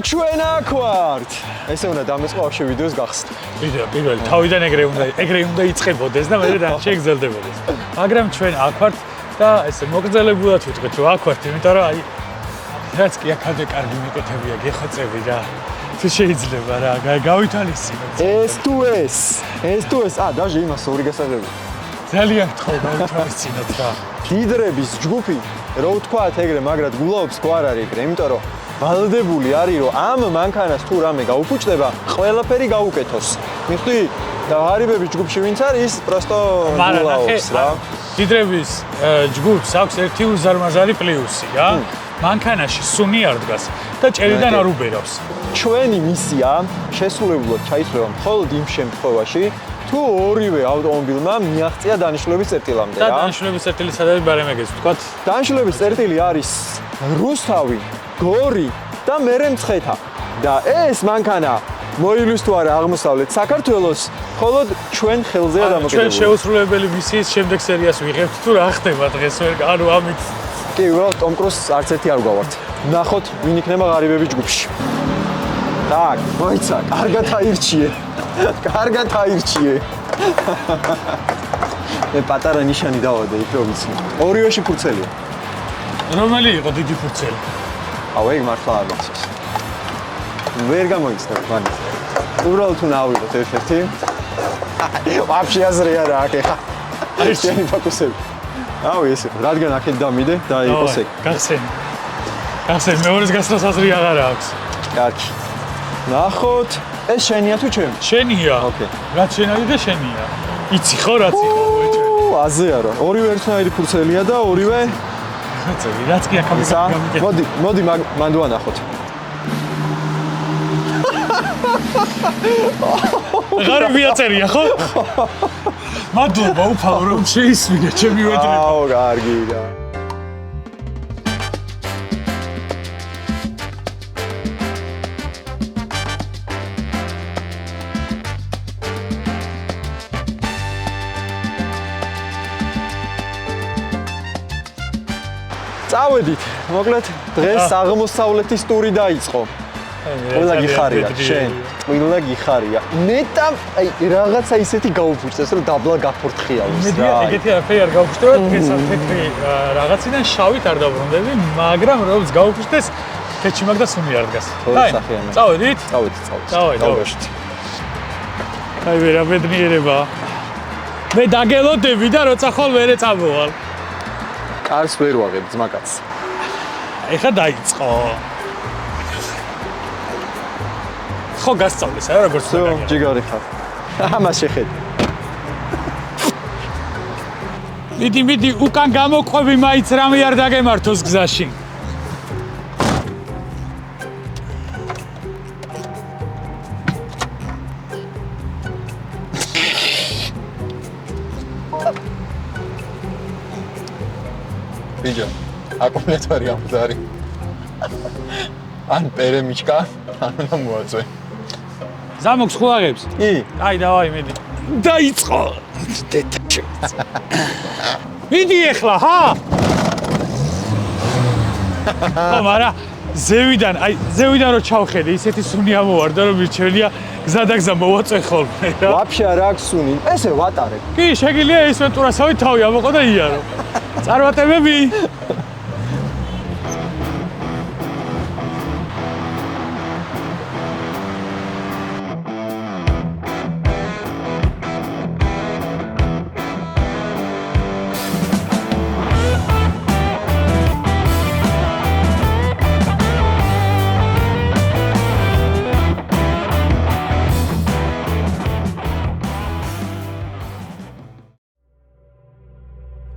ჩვენ აქ ვართ. ესე უნდა დამეწყო ახშე ვიდეოს გახსნა. პირველი თავიდან ეგრე უნდა იწყებოდეს და მე რა შეგრძელდებოდეს. მაგრამ ჩვენ აქ ვართ და ესე მოგრძელებულად ვიტყვით რომ აქ ვართ, იმიტომ რომ აი რაც კი აქამდე კარგი მიკეთებია, გეხოცები რა. თუ შეიძლება რა, გავითვალისწინოთ. ეს თუ ეს, დაჟე იმას ორი გასაგები. ძალიან გთხოვ გავითვალისწინოთ რა. დიდრების ჯგუფი, რო ვთქვათ ეგრე, მაგრამ გულაობს ხო არ არის ეგრე, იმიტომ რომ ვალდებული არის რომ ამ მანქანას თუ რამე გაუფუჭდება, ყველაფერი გაუკეთოს. მიხდი და ღარიბების ჯგუფში ვინც არის, ის პროსტო გულაობს რა. დიდრების ჯგუფს აქვს ერთი უზარმაზარი პლუსი რა. მანქანაში სუნი არ დგას და ჭერიდან არ უბერავს. ჩვენი მისია შესრულებულად ჩაისწრება მხოლოდ იმ შემთხვევაში, თუ ორივე ავტომობილმა მიაღწია დანიშნულების წერტილამდე რა. და დანიშნულების წერტილი სადაც ბარემეგეს ვთქვათ. დანიშნულების წერტილი არის რუსთავი, გორი და მერე მცხეთა. და ეს მანქანა მოივლის თუ არა აღმოსავლეთ საქართველოს, მხოლოდ ჩვენ ხელზეა დამოკიდებული. ჩვენ შეუსრულებელი მისიის შემდეგ სერიას ვიღებთ თუ რა ხდება დღეს ვერ ანუ ამით კი, უბრალოდ ტომ კრუზს არც ერთი არ გვავართ. ნახოთ, ვინ იქნება ღარიბების ჯგუფში. так, მოიცა, კარგად აირჩიე. მე პატარა ნიშანი დავადე იქ რო ვიცი. ორივეში ფურცელია. რომელი იყო დიდი ფურცელი? აუ ეგ მართლა არ ვიცის. ვერ გამოიცნებ მაინც. უბრალოდ თუ ნავიღოთ ერთ-ერთი. ვაფშე აზრი არა აქ ხა. აი შენი ფოკუსები. აუ ესე, რადგან აქეთ დამიდე და იყოს ეგ. გახსენი. გახსენი, მეორეს გასვლას აზრი აღარა აქვს. კარგი. ნახოთ, ეს შენია თუ ჩემი? შენია. ოკეი. რაც შენია და შენია. იცი ხო რაც იყო მოიჭერე. აზე არა. ორივე ერთნაირი ფურცელია და ორივე ხოცები, რაც კი აქ გამიკეთე. მოდი მან დავანახოთ. ღარი მიაწერია ხო? მადლობა უფალო რომ შეისმინე ჩემი ვედრება. აუ კარგი რა. წავედით. მოკლედ დღეს აღმოსავლეთის ტური დაიწყო. ყველა გიხარია, შენ. ყველა გიხარია. ნეტა აი რაღაცა ისეთი გაუფუჭდეს, რომ დაბლა გაფორთხიალოს მე ეგეთი არაფერი არ გავფუჭდება, დღეს თეთრი რაღაციდან შავით არ დაბრუნდები, მაგრამ როგორც გავუფუჭდეს, ქეჩი მაგ და სუნი არ დგას. აი, სახიანი. წავედით? წავედით. აი ვერა ბედნიერება. მე დაგელოდები და როცა ხოლ ვერე წამოვალ. კარს ვერ ვაღებ ძმაკაც. ეხა დაიწყო. ხო გასწავლეს რა როგორც всё, ჯიგარი ხარ. ამას შეხედე. მიდი, უკან გამოყვები მაინც რამე არ დაგემართოს გზაში. ბიჭო, აკუმულატორი ამბარი. ან პერემიჩკა, ან უნდა მოაწვე. ზამოქს ხუაღებს? კი. აი, დავაი, მიდი. დაიწყო. დეტაჩი. მიდი ეხლა, ჰა? ხო, მაგრამ ზევიდან რო ჩავხედე, ისეთი სუნი ამოვარდა, რომ მირჩენია გზადაგზა მოვაწვე ხოლმე რა. ვაფშე არ აქვს სუნი. ესე ვატარებ. კი, შეგიძლია ეს ვენტურასავით თავი ამოყო და იარო. წარმატებები.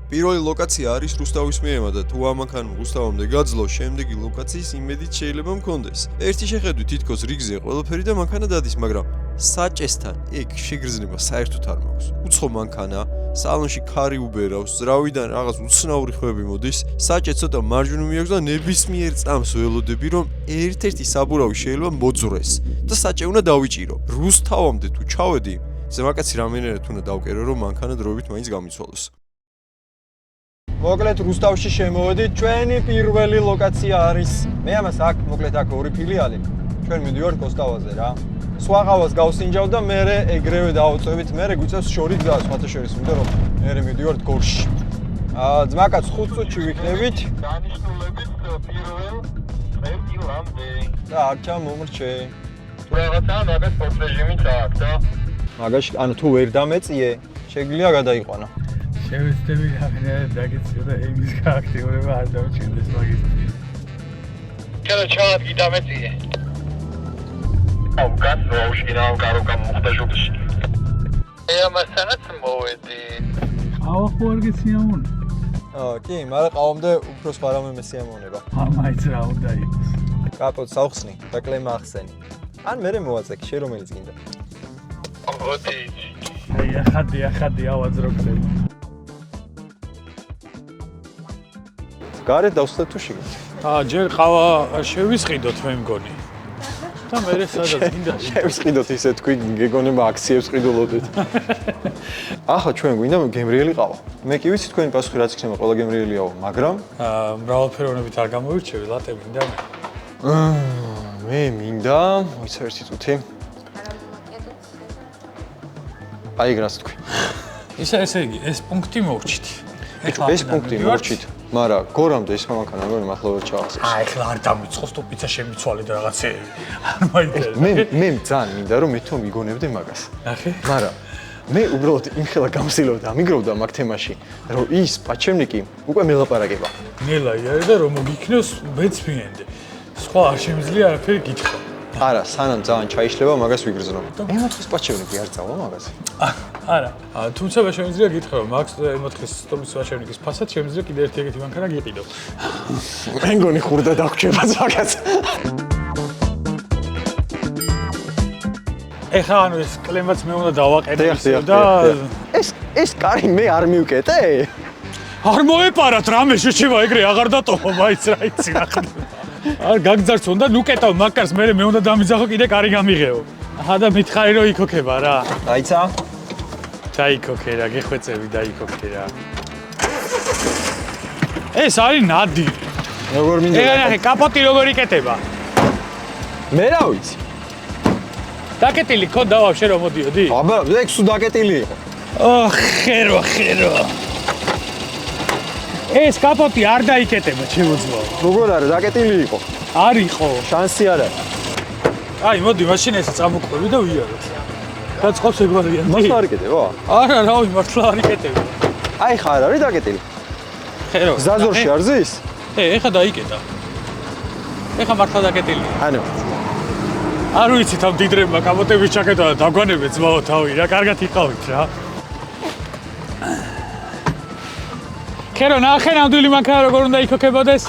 პირველი ლოკაცია არის რუსთავის მეემა და თუ ამანქანამ რუსთავამდე გაძლო, შემდეგი ლოკაციის იმედით შეიძლება მქონდეს. ერთი შეხედვით თითქოს რიგზე ყველაფერი და მანქანა დადის, მაგრამ საჭესთან ეგ შეგრძნება საერთოდ არ მაქვს. უცხო მანქანა, სალონში ქარი უბერავს, ზრავიდან რაღაც უცნაური ხვები მოდის, საჭე ცოტა მარჯვნივ აქვს და ნებისმიერ წამს ველოდები, რომ ერთ-ერთი საბურავი შეიძლება მოძრეს და საჭე უნდა დავიჭირო. რუსთავამდე თუ ჩავედი, ზემაკაცი რამენერად უნდა დავკერო, რომ მანქანა დროებით მაინც გამიცვალოს. მოკლედ რუსთავში შემოვედით, ჩვენი პირველი ლოკაცია არის. მე ამას აქ მოკლედ აქ ორი ფილიალი. ჩვენ მივდივართ კოსტავაზე რა. სვაღავას გავსინჯავ და მე ეგრევე დავწევით, მე გვიწევს შორი გზა, სხვათა შორის, იმიტომ რომ მე მივდივართ გორში. ძმაკაც 5 წუთში ვიქნებით. დანიშნულებით პირველ რეჟიმამდე. და არჩა მომრჩე. თუ რაღაცა მაგას სპორტ რეჟიმი წააქვს და მაგაში, ანუ თუ ვერ დამეწიე, შეგვიძლია გადაიყვანა. შევეცდები რამენერად დაგეციო და ეგის გააქტიურება არ დავჭირდეს მაგის. ჩალა ჩაადგი დამეწიე. აუ გასროუშკინა გაროკამ მუხტაჟობს. ამასთანაც მოვედი. ყავა ხო არ გესიამოვნე? კი, მაგრამ ყავამდე უფრო სხვა რამე მესიამოვნება. მაინც რა უნდა იყოს. კაპოტს ავხსნი და კლემა ახსენი. ან მე მოვაწექი, შენ რომელიც გინდა. ოდი. აი, ახადი ავაძრო ხდება. გარეთ დავსვლა თუ შიგნით. ჯერ ყავა შევისყიდოთ მე მგონი. და მე სადაც გინდა შევისყიდოთ ისე თქვი გეგონება აქციებს ყიდულობდეთ. ახლა ჩვენ გვინდა გემრიელი ყავა. მე კი ვიცი თქვენი პასუხი რაც იქნება ყველა გემრიელიაო, მაგრამ მრავალფეროვნებით არ გამოვირჩევი, ლატე მინდა მე. მე მინდა, მოიცა ერთი წუთი. აი, გრას თქვი. ესე იგი, ეს პუნქტი მოვჭით. ეს პუნქტი მოვჭით, მაგრამ გორამდე ეს მანქანა მეგონი მართლა ვერ ჩაახსოვს. ეხლა არ დამიწყოს თუ პიცა შემიცვალე და რაღაცეები. არ მაინტერესებს. მე ძალიან მინდა რომ მე თვითონ მიგონებდე მაგას. ნახე. მაგრამ მე უბრალოდ იმხელა გამსილავდა, ამიგროვდა მაგ თემაში, რომ ის პაჩემნიკი უკვე მელაპარაკება. ნელა იარე და რომ მოგიქნოს მეცმიენდე. სხვა არ შემიძლია არაფერი გითხრა. არა, სანამ ძალიან ჩაიშლება, მაგას ვიგრძნობ. ემოთხის პაჩემნიკი არ წავა მაგაზე. არა, თუმცა მე შემიძლია გითხრა, რომ მაქს ემოთხის სტობის პაჩემნიკის ფასად შემიძლია კიდე ერთი ეგეთი მანქანა გიყიდო. მე მგონი ხურდა დაგვრჩება მაგას. ეხლა ანუ ეს კლემაც მე უნდა დავაყენო და ეს კარი მე არ მივკეტე? არ მოეპარათ რამე შეჩება ეგრე აღარ დატოვო მაინც რა იცი ნახე. არ გაგძარცო უნდა ნუ კეტავ მაგას მე უნდა დამიძახო კიდე კარი გამიღეო. აჰა და მითხარი რომ იქოქება რა. დაიცა? დაიქოქე რა, გეხვეწები დაიქოქე რა. ეს არის ნადი. როგორ მინდა? ეგ ნახე კაპოტი როგორ იკეტება. მე რა ვიცი? დაკეტილი ქონდა ვაფშე რომ მოდიოდი? აბა, ეგ სულ დაკეტილი იყო. ხერო. ეს კაპოტი არ დაიკეტება შემოძვალ. როგორ არა, დაკეტილი იყო. არ იყო. შანსი არ არის. აი, მოდი მაშინ ესე წამოყვები და ვიაროთ. დაწყობს ეგ ვარიანტი. მას არ იკეტება? არა, რავი, მართლა არ იკეტება. აი ხა არ არის დაკეტილი. ხერო. ზაზორში არ ზის? ეხა დაიკეტა. ეხა მართლა დაკეტილია. ანუ არ ვიცით ამ დიდრებმა კაპოტების ჩაკეტა და დაგვანებეთ ძმაო თავი რა, კარგად იყავით რა. ხერო, ნახე ნამდვილი მანქანა როგორ უნდა იქოქებოდეს?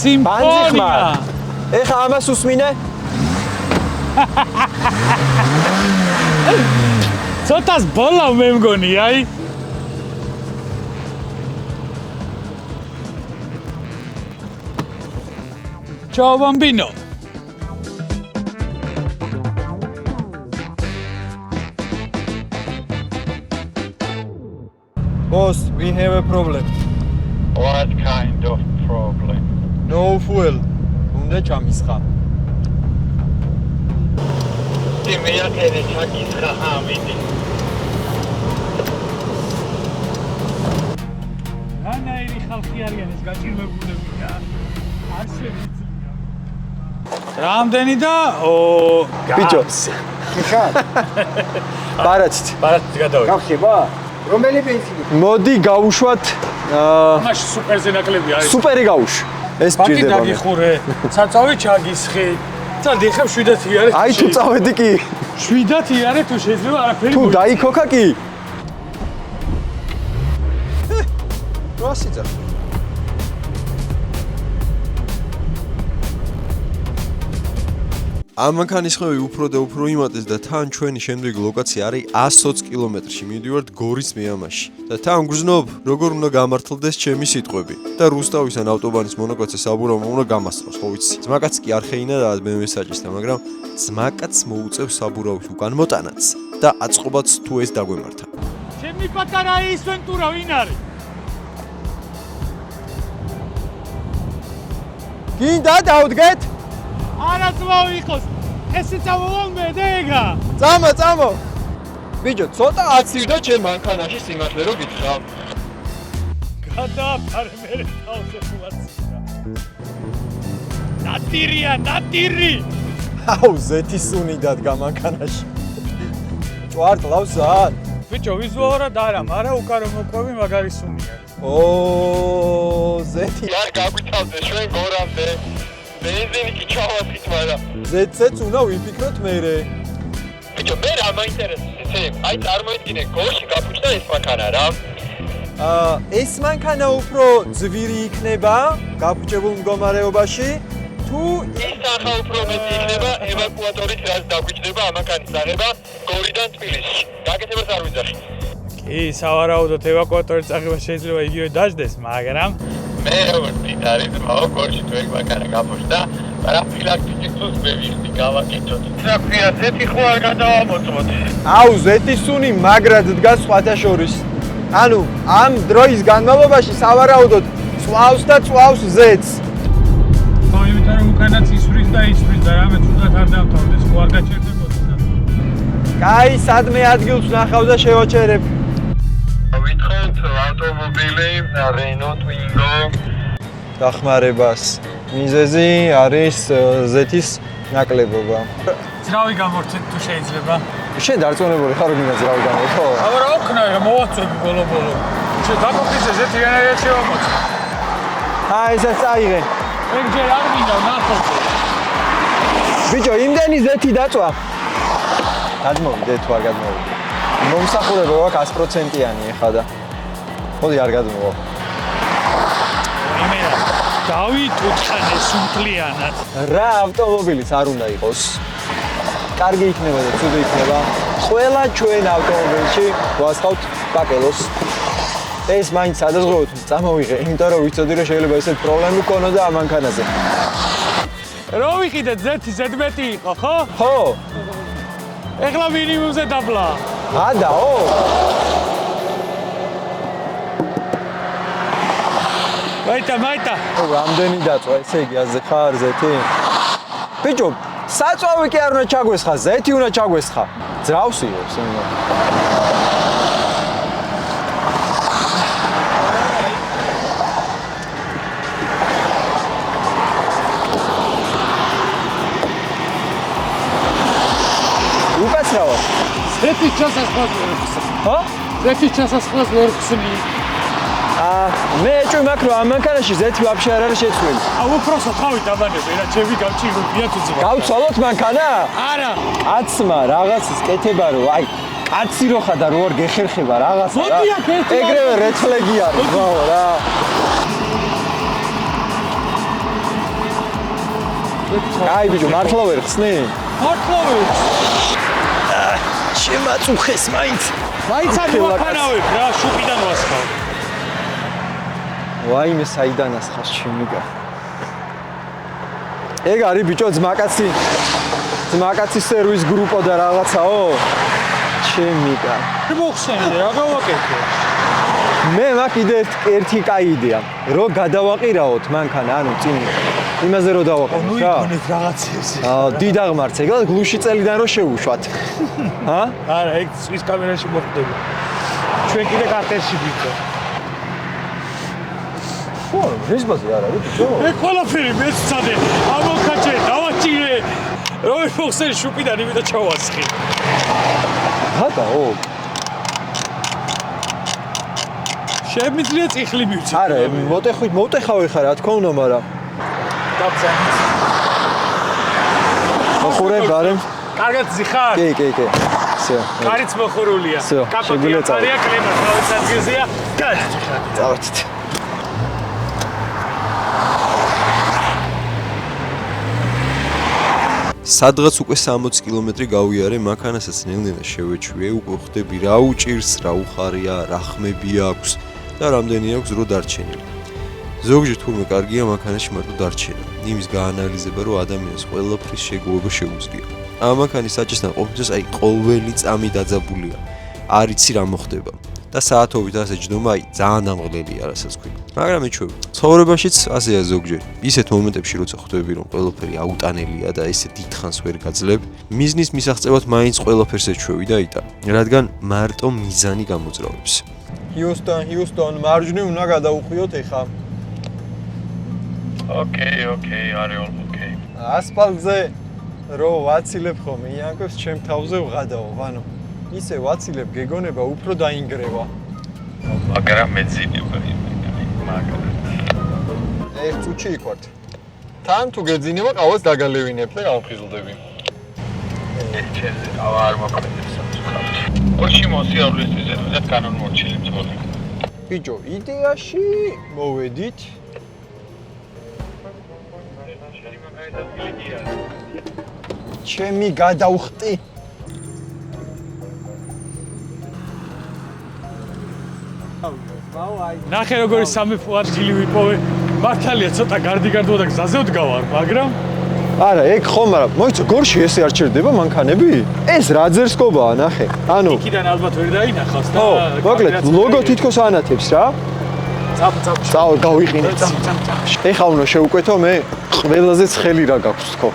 სიმფონია. ეხა ამას უსმინე? ცოტას ბოლა მე მგონი, აი. Ciao bambino. Boss, we have a problem. What kind of problem? No fuel. უნდა ჩამისხა. Τι მე აკეთე ჩაკისხა ამიდი. რანაირი ხალხი არიან ეს გაჭირვებულები რა. არ შევიძლია. რამდენი და ბიჭოს. ხა? ბარათით. ბარათით გადავედი. გავხება? რომელი ბენზინი? მოდი გავუშვათ მაშინ სუპერზე ნაკლები არის. სუპერი გავუშვ. ეს ბაკი ჭირდება. დაგიხურე. საწავი ჩაგისხი. წადი ხა 7 იარე. აი თუ წავედი კი. 7 იარე თუ შეიძლება არაფერი. თუ დაიქოქა კი. რასიძა? ამ მანქანის ხმები უფრო და უფრო იმატეს და თან ჩვენი შემდეგი ლოკაცია არის 120 კილომეტრში. მივიდივართ გორის მეამაში. და თან გრძნობ, როგორ უნდა გამართლდეს ჩემი სიტყვები. და რუსთავის ან ავტობანის მონაკვეთზე საბურავმა უნდა გამასწროს, ხო ვიცი. ძმაკაც კი არ ხეინა და მე მესაჯისდა, მაგრამ ძმაკაც მოუწევს საბურავის უკან მოტანაც და აწყობაც თუ ეს დაგვემართა. ჩემი პატარა ის ვენტურა ვინ არის? გინდა დავდგეთ? არა ძმაო იყოს. ესე წავალ მე დეგა. წამო. ბიჭო, ცოტა აცივდა ჩემ მანქანაში სიმართლე რო გითხრა. გადააფარე მე თავზე ფულაცია. ნატირი. აუ, ზეთისუნი დადგა მანქანაში. ჭვარტლავსან. ბიჭო, ვიზუალურად არა, მაგრამ უკარო მოყვები მაგარი სუნია. ზეთი. არ გაგვითავდე ჩვენ გორამდე. ბენზინი კი ჩავაფრით, მაგრამ ზეთსაც უნდა ვიფიქროთ მერე. ბიჭო, მე რა მაინტერესებს ისე? აი წარმოიდგინე, გორში გაფუჭდა ეს მანქანა რა. ეს მანქანა უფრო ძვირი იქნება გაფუჭებულ მდგომარეობაში თუ ის ახლა უფრო მეტი იქნება ევაკუატორით რაც დაგვიჭდება ამ მანქანის აღება გორიდან თბილისში. გაკეთებას არ ვიძახი. კი, სავარაუდოდ ევაკუატორის წაღება შეიძლება იგივე დაждდეს, მაგრამ მე როგორც დიდარი ძმაო, გორში თუ ეგ მანქანა გაფუჭდა, მაგრამ ფილაქტიკის მე ვიხდი გავაკეთოთ. რა ქვია, ზეთი ხო არ გადავამოწმოთ? აუ, ზეთისუნი მაგრად დგას სხვათა შორის. ანუ ამ დროის განმავლობაში სავარაუდოდ წვავს ზეთს. იმიტომ რომ უკანაც ისვრის და რამე თუნდაც არ დამთავრდეს, ხო არ გაჩერდებოდეს. კაი, სადმე ადგილს ნახავ და შევაჩერებ. ვითხოვთ ავტომობილი Renault Twingo. დახმარებას. მიზეზი არის ზეთის ნაკლებობა. ძრავი გამორჩეთ თუ შეიძლება. შენ დარწმუნებული ხარ რომ მინდა ძრავი გამორთო? აბა რა ვქნა, მოვაწვევი ბოლო-ბოლო. შენ დაკოფიზე ზეთი ენერგია შევამოწ. აი, ეს წაიღე. ეგ ჯერ არ მინდა ნახოთ. ბიჭო, იმდენი ზეთი დაწვა. გადმოვიდე თუ არ გადმოვიდე. მომსახურება ვაქვს 100%-იანი ეხლა და. მოდი არ გადმოვა. იმენა. დავით უთხანე სუნთლიანად. რა ავტომობილიც არ უნდა იყოს. კარგი იქნება და ცუდი იქნება. ყველა ჩვენ ავტომობილში ვასხავთ პაკელოს. ეს მაინც სადაზღვევოთ წამოვიღე, იმიტომ რომ ვიცოდი რომ შეიძლება ესეთ პრობლემები გქონოდა ამ მანქანაზე. რო ვიყიდეთ ზეთი ზედმეტი იყო, ხო? ხო? ეხლა მინიმუმზე დაბლა. ადაო? მაიტა. ო, რამდენი დაწვა, ესე იგი აზე ხარ ზეთი? ბიჭო, საწვავი კი არ უნდა ჩაგვესხა, ზეთი უნდა ჩაგვესხა. ძრავსიო, სულ. უკაცრავად. ზეთი ჩასასხმას ვერ ხსნი. ხო? ზეთი ჩასასხმას ვერ ხსნი. მე ეჭვი მაქვს რომ ამ მანქანაში ზეთი ვაფშე არ არის შეცვლილი. უпросто თავი დაბანები რა, ჩემი გამჭირვებია თუ ძმა. გავცვალოთ მანქანა? არა. აცმა რაღაცის კეთება რომ აი კაცი რო ხარ და რო არ გეხერხება რაღაცა რა. მოდი აქ ერთი ეგრევე რეფლეგი არის, ბაო რა. აი ბიჭო, მართლა ვერ ხსნი? მართლა ვერ. შემაწუხეს მაინც. მაინც არ მოვაქანავებ რა, შუპიდან ვასხავ. ვაიმე საიდან ასხავს შემიგა. ეგ არის ბიჭო ძმაკაცის სერვის გრუპო და რაღაცაო. შემიგა. მოხსენე რა გავაკეთე. მე მაქვს კიდე ერთი კაი იდეა. რო გადავაყირაოთ მანქანა, ანუ წინ იმაზე რო დავაყენოთ რა. ნუ იგონეთ რაღაცეზე. დიდ აღმართს ეგ გლუში წელიდან რო შევუშვათ. ჰა? არა, ეგ სვის კამერაში მოხდება. ჩვენ კიდე კარტერში ვიქო. ხო, რეზბაზე არ არის ბიჭო. ეგ ყველაფერი მეც ვცადე. ამოქაჩე, დავაჭირე. რომელ მოხსენ შუპიდან იმედა ჩავასხი. ჰატაო. შემიძლია წიხლი მივცე. არა, მოტეხავი ხარ რა თქმა უნდა, მაგრამ დაბზანეთ. მოხურე გარემ. კარგად ზიხარ? კი. всё. კარიც მოხურულია. Всё, შეგვიძლია წავიდეთ. კაპაკია კლემა თავის ადგილზეა. წავედით. სადღაც უკვე 60 კილომეტრი გავიარე, მანქანასაც ნელ-ნელა შევეჩვიე, უკვე ხვდები რა უჭირს, რა უხარია, რა ხმები აქვს და რამდენი აქვს რო დარჩენილი. ზოგჯერ თურმე კარგია მანქანაში მარტო დარჩენა. იმის გაანალიზება, რომ ადამიანს ყველაფრის შეგუება შეუძლია. ამ მანქანის საჭესთან ყოფნისას აი ყოველი წამი დაძაბულია. არ იცი რა მოხდება. და საათობით ასე ჯდომა აი ძალიან ამღლელია რასაც ქვია. მაგრამ ეჩვევა. ცხოვრებაშიც ასეა ზოგჯერ. ისეთ მომენტებში როცა ხვდები რომ ყველაფერი აუტანელია და ესე დიდხანს ვერ გაძლებ, მიზნის მისაღწევად მაინც ყველაფერს ეჩვევი და იტან, რადგან მარტო მიზანი გამოძრავებს. Houston, მარჯვნივ უნდა გადავუხვიოთ ეხა. Okay, არის all okay. ასფალტზე რო ვაცილებ ხოლმე იანკოს ჩემ თავზე ვღადაო, ანუ ისე ვაცილებ გეგონება უფრო დაინგრევა. მაგრამ მეძინება მაგრამ. ეს წუთში იყვართ. თან თუ გეძინება, ყავას დაგალევინებ და გავხიზლდები. ჩემზე ყავა არ მოქმედებს სამწუხაროდ. ოჩი მოსიარულის ზედმეტად განმორჩილი მწოდნე. ბიჭო, იდეაში მოვედით. ჩემი გადავხტი. ნახე როგორი სამეფო ადგილი ვიპოვე. მართალია ცოტა გარდიგარდვა და გზაზე ვდგავარ, მაგრამ არა, ეგ ხომ არა, მოიცა გორში ესე არ ჩერდება მანქანები? ეს რა ძერსკობაა, ნახე. ანუ იქიდან ალბათ ვერ დაინახავს და მოკლედ ლოგო თითქოს ანათებს რა. წავ გავიყინეთ. ეხა უნდა შევკვეთო მე. ყველაზე ცხელი რა გაქვს თქო.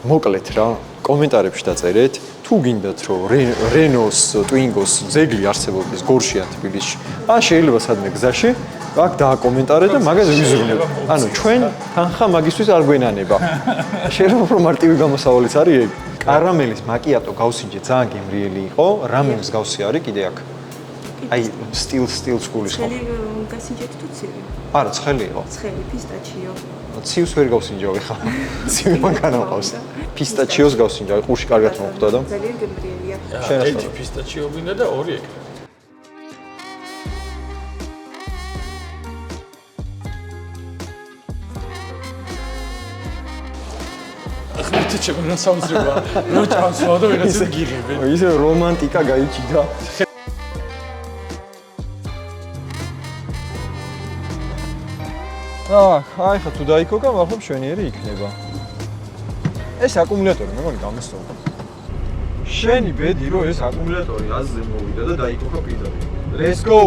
მოკლედ რა, კომენტარებში დაწერეთ, თუ თუ გინდათ რომ Renault-ს, Twingo-ს ძეგლი არსებობდეს გორშია თბილისში, ან შეიძლება სადმე გზაში აქ დააკომენტარეთ და მაგაზე ვიზრუნებ. ანუ ჩვენ თანხა მაგისთვის არ გვენანება. შეიძლება უფრო მარტივი გამოსავალიც არის ეგ. კარამელის მაკიატო გავსინჯე ძალიან გემრიელი იყო, რამე მსგავსი არის კიდე აქ. აი სტილს გულის ხო? ცხელი გასინჯეთ თუ ცივი? არა, ცხელი იყო. ცხელი პისტაჩიო. ცივს ვერ გავსინჯავ ეხლა. ცივი მანქანა ყავს. პისტაჩიოს გავსინჯავ, ყურში კარგად მოხვდა და ძალიან გემრიელია. ერთი პისტაჩიო გინდა და ორი ეკრე. ახლა ჩემ რა საუბრება? რო ჩავსვა და ვიღაცა გიღებენ. ისე რომანტიკა გაიჭიდა. აი ხა თუ დაიქოკა, ახლა მშვენიერი იქნება. ეს აკუმულატორი მეგონი გამოსწორდა. შენი ბედი რომ ეს აკუმულატორი აზზე მოვიდა და დაიქოკა პირდაპირ. Let's go.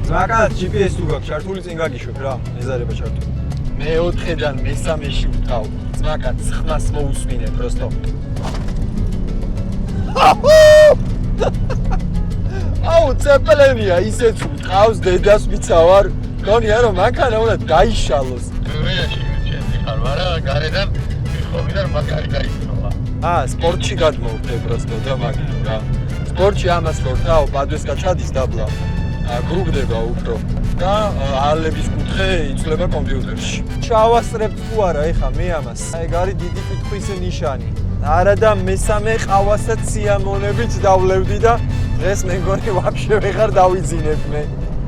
ზაკად GPS თუ გაქვს ჩართული წინ გაგიშვებ რა, ეზარება ჩართული. მე-4-დან მე-3-ში ვტყავ. ზაკად ხმას მოусმინე просто. აუ, ცეპელენია ისეც ვტყავს დედას ვიცავარ. გონია რომ მანქანა უნდა გაიშალოს. რეაში შეჭი ხარ, მაგრამ გარედან ხომიდან მაგარი გაიქნობა. სპორტში გადმოვხდე просто და მაგით რა. სპორტში ამას რო თავ ბადვეს გაჩადის დაბლა. გრუგდება უფრო და ალების კუთხე იცვლება კომპიუტერში. ჩავასწრებ თუ არა ეხა მე ამას. ეგ არის დიდი კითხვის ნიშანი. არა და მესამე ყავასაც სიამონებით დავლევდი და დღეს მე მგონი ვაფშე ვეღარ დავიძინებ მე.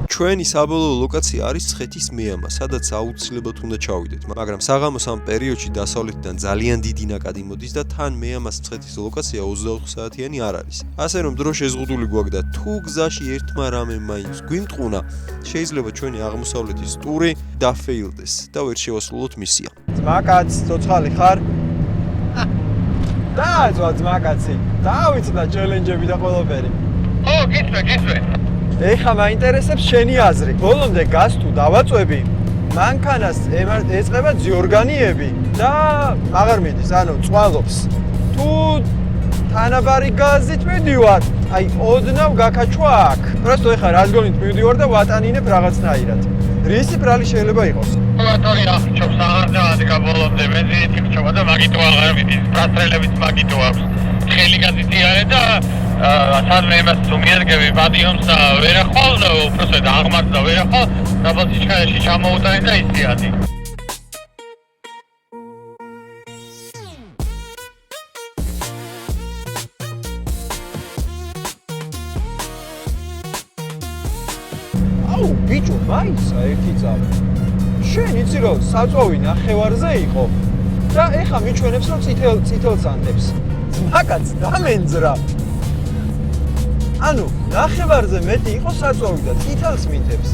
ჩვენი საბოლოო ლოკაცია არის ცხეთის მეამა, სადაც აუცილებლად უნდა ჩავიდეთ, მაგრამ საღამოს ამ პერიოდში დასავლეთიდან ძალიან დიდი ნაკადი მოდის და თან მეამას ცხეთის ლოკაცია 24 საათიანი არ არის. ასე რომ დრო შეზღუდული გვაქვს და თუ გზაში ერთმა რამემ მაინც გვიმტყუნა, შეიძლება ჩვენი აღმოსავლეთის ტური დაფეილდეს და ვერ შევასრულოთ მისია. ძმაკაც, ცოცხალი ხარ? დააწვა ძმაკაცი. დავიწყდა ჩელენჯები და ყველაფერი. ო, გიცვე. ეხა მაინტერესებს შენი აზრი. ბოლომდე გას თუ დავაწვევი, მანქანას ეწყება ძიორგანიები და აღარ მიდის, ანუ წვალობს. თუ თანაბარი გაზით მივდივარ, აი ოდნავ გაკაჩვა აქ. просто ეხა რას გონით მივდივარ და ვატანინებ რაღაცნაირად. რისი ბრალი შეიძლება იყოს? მოტორი აღჭობს აღარდა გაბოლომდე ბენზინით იხჭობა და მაგიტო აღარ მიდის. გასტრელებიც მაგიტო აქვს. ხელი გაზეთი არის და სანამ იმას უმიადგები ბადიომს და ვერახვალ და უბრალოდ აღმართა ვერახვალ დაბალ სიჩქარეში ჩამოუტანი და იციადი. აუ ბიჭო, მაინცა ერთი წამი. შენ იცი რომ საწვავი ნახევარზე იყო და ეხა მიჩვენებს რომ წითელს ანტებს. ძმაკაც დამენძრა. ანუ ნახევარზე მეტი იყო საწვავი და წითელს მითებს.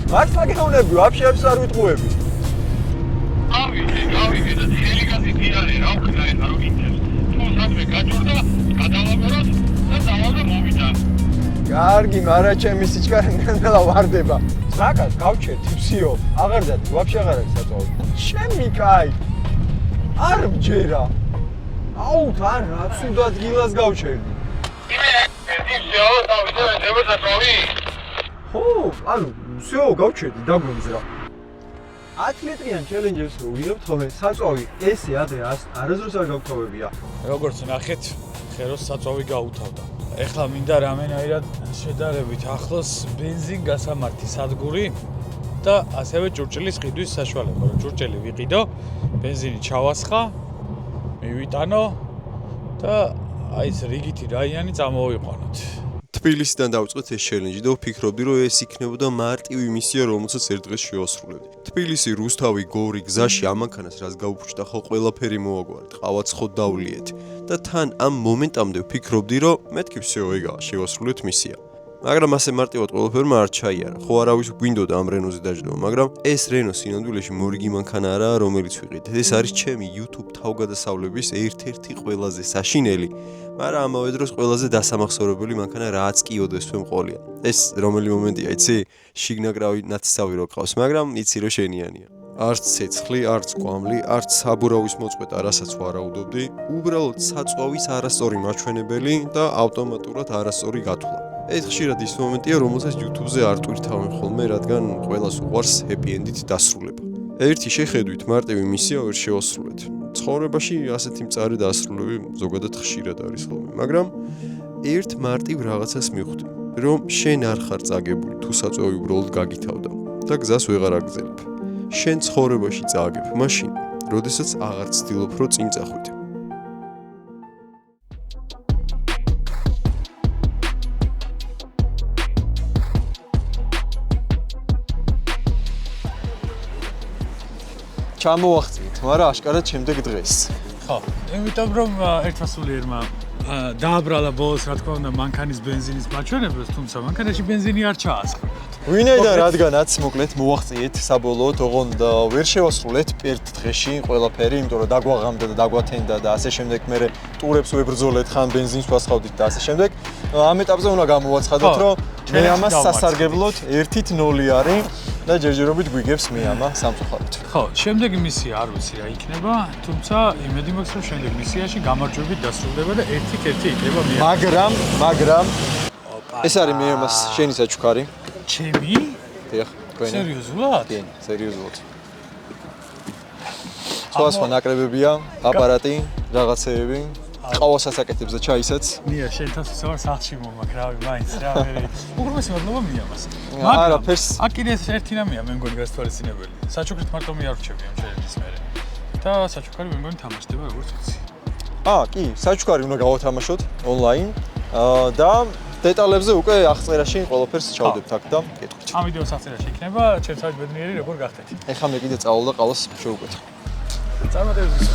მართლა გეუბნები, ვაფშე არ ვიტყუები. გავიგე და ხელი გაზეთი არის რა ვქნა ეხა რომ იცებს. თუ სადმე გაჭორდა, გადავაგოროთ და დავალდა მოვიდა. კარგი, მარა ჩემი სიჩქარე ნელა ვარდება. ძმაკაც გავჩერთ ფსიო. აღარ დადი, ვაფშე აღარ არის საწვავი. ჩემი კაი. არ მჯერა. აუ, თან რა ცუდად გილას გავჩერდი. ანუ всё, გავჩერდი, დაგვემზრა. 10 მეტრიან ჩელენჯებს რო ვიღებ თორე საწვავი ესე ადრე არასდროს არ გავთავებია. როგორც ნახეთ, ხეროს საწვავი გაუთავდა. ეხლა მინდა რამენაირად შედარებით ახლოს ბენზინ გასამართი სადგური და ასევე ჭურჭელის ყიდვის საშუალება. რომ ჭურჭელი ვიყიდო, ბენზინი ჩავასხა, მივიტანო და აი ეს რიგითი რაიანი წამოვიყვანოთ. თბილისიდან დავწყეთ ეს ჩელენჯი და ვფიქრობდი, რომ ეს იქნებოდა მარტივი მისია, რომელსაც ერთ დღეს შევასრულებდი. თბილისი, რუსთავი, გორი, გზაში ამანქანას რაც გავუფრჩდა, ხო ყველაფერი მოვაგვარეთ, ყავაც ხო დავლიეთ და თან ამ მომენტამდე ვფიქრობდი, რომ მეთქი всё ეგაა, შევასრულეთ მისია. მაგრამ ასე მარტივად ყველაფერმა არ ჩაიარა. ხო არავის გვინდოდა ამ რენოზე დაждდომა, მაგრამ ეს რენო სინამდვილეში მორიგი მანქანა არაა, რომელიც ვიყიდე. ეს არის ჩემი YouTube თავგადასავლების ერთ-ერთი ყველაზე საშინელი, მაგრამ ამავე დროს ყველაზე დასამახსოვრებელი მანქანა, რაც კი ოდესმე მყოლია. ეს რომელი მომენტია, იცი? შიგნაკრავი ნაცისავი რო ყავს, მაგრამ იცი რომ შენიანია. არც ცეცხლი, არც კვამლი, არც საბურავის მოწყვეტა, რასაც ვარაუდობდი, უბრალოდ საწვავის არასწორი მაჩვენებელი და ავტომატურად არასწორი გათვლა. ეს ხშირად ის მომენტია, რომელსაც YouTube-ზე არ ტვირთავენ ხოლმე, რადგან ყველას უყვარს happy end-ით დასრულება. ერთი შეხედვით მარტივი მისია ვერ შეოსრულეთ. ცხოვრებაში ასეთი მწარი დასრულები ზოგადად ხშირად არის ხოლმე, მაგრამ ერთ მარტივ რაღაცას მივხვდი, რომ შენ არ ხარ წაგებული თუ საწვავი უბრალოდ გაგითავდა და გზას ვეღარ აგრძელებ. შენ ცხოვრებაში წააგებ მაშინ, როდესაც აღარ ცდილობ, რომ წინ წახვიდე. ჩამოვახციეთ, მაგრამ აშკარად შემდეგ დღეს. ხო, იმიტომ რომ ერთფასულიერმა დააბრალა ბოლოს, რა თქმა უნდა, მანქანის ბენზინის მაჩვენებელს, თუმცა მანქანაში ბენზინი არ ჩაასხა. ვინაიდან რადგანაც მოკლედ მოვახციეთ საბოლოოდ, ოღონდ ვერ შევასრულეთ ერთ დღეში ყველაფერი, იმიტომ რომ დაგვაღამდა და დაგვათენდა და ასე შემდეგ, მე ტურებს ვებრძოლეთ, ხან ბენზინს ვასხავდით და ასე შემდეგ. ამ ეტაპზე უნდა გამოვაცხადოთ, რომ მე ამას სასარგებლოდ 1-0 არის და ჯერჯერობით გვიგებს მე ამა სამწუხაროდ. ხო, შემდეგი მისია არ ვიცი რა იქნება, თუმცა იმედი მაქვს, რომ შემდეგ მისიაში გამარჯვებით დასრულდება და 1-1 იქნება მე. მაგრამ ეს არის მე ამას შენი საჩუქარი. ჩემი? დიახ, თქვენი. სერიოზულად? კი, სერიოზულად. სხვა ნაკრებებია, აპარატი, რაღაცეები, ყავას ასაკეთებს და ჩაისაც. ნია, შენ თავს ვარ სახლში მომაკრავი, მაინც რა ვერი. უგრმესი მადლობა მიამას. არაფერს. აქ კიდე ერთი რამეა, მე მგონი გასთვალისწინებელი. საჩუქრით მარტო მე არ ვრჩები ამ ჩერების მერე. და საჩუქარი მე მგონი თამაშდება როგორც ვიცი. კი, საჩუქარი უნდა გავათამაშოთ ონლაინ. და დეტალებზე უკვე აღწერაში ყველაფერს ჩავდებთ აქ და გეტყვით. ამ ვიდეოს აღწერაში იქნება, ჩემს თავით ბედნიერი როგორ გახდეთ. ეხლა მე კიდე წავალ და ყალას შევუკეთე. წარმატებებს.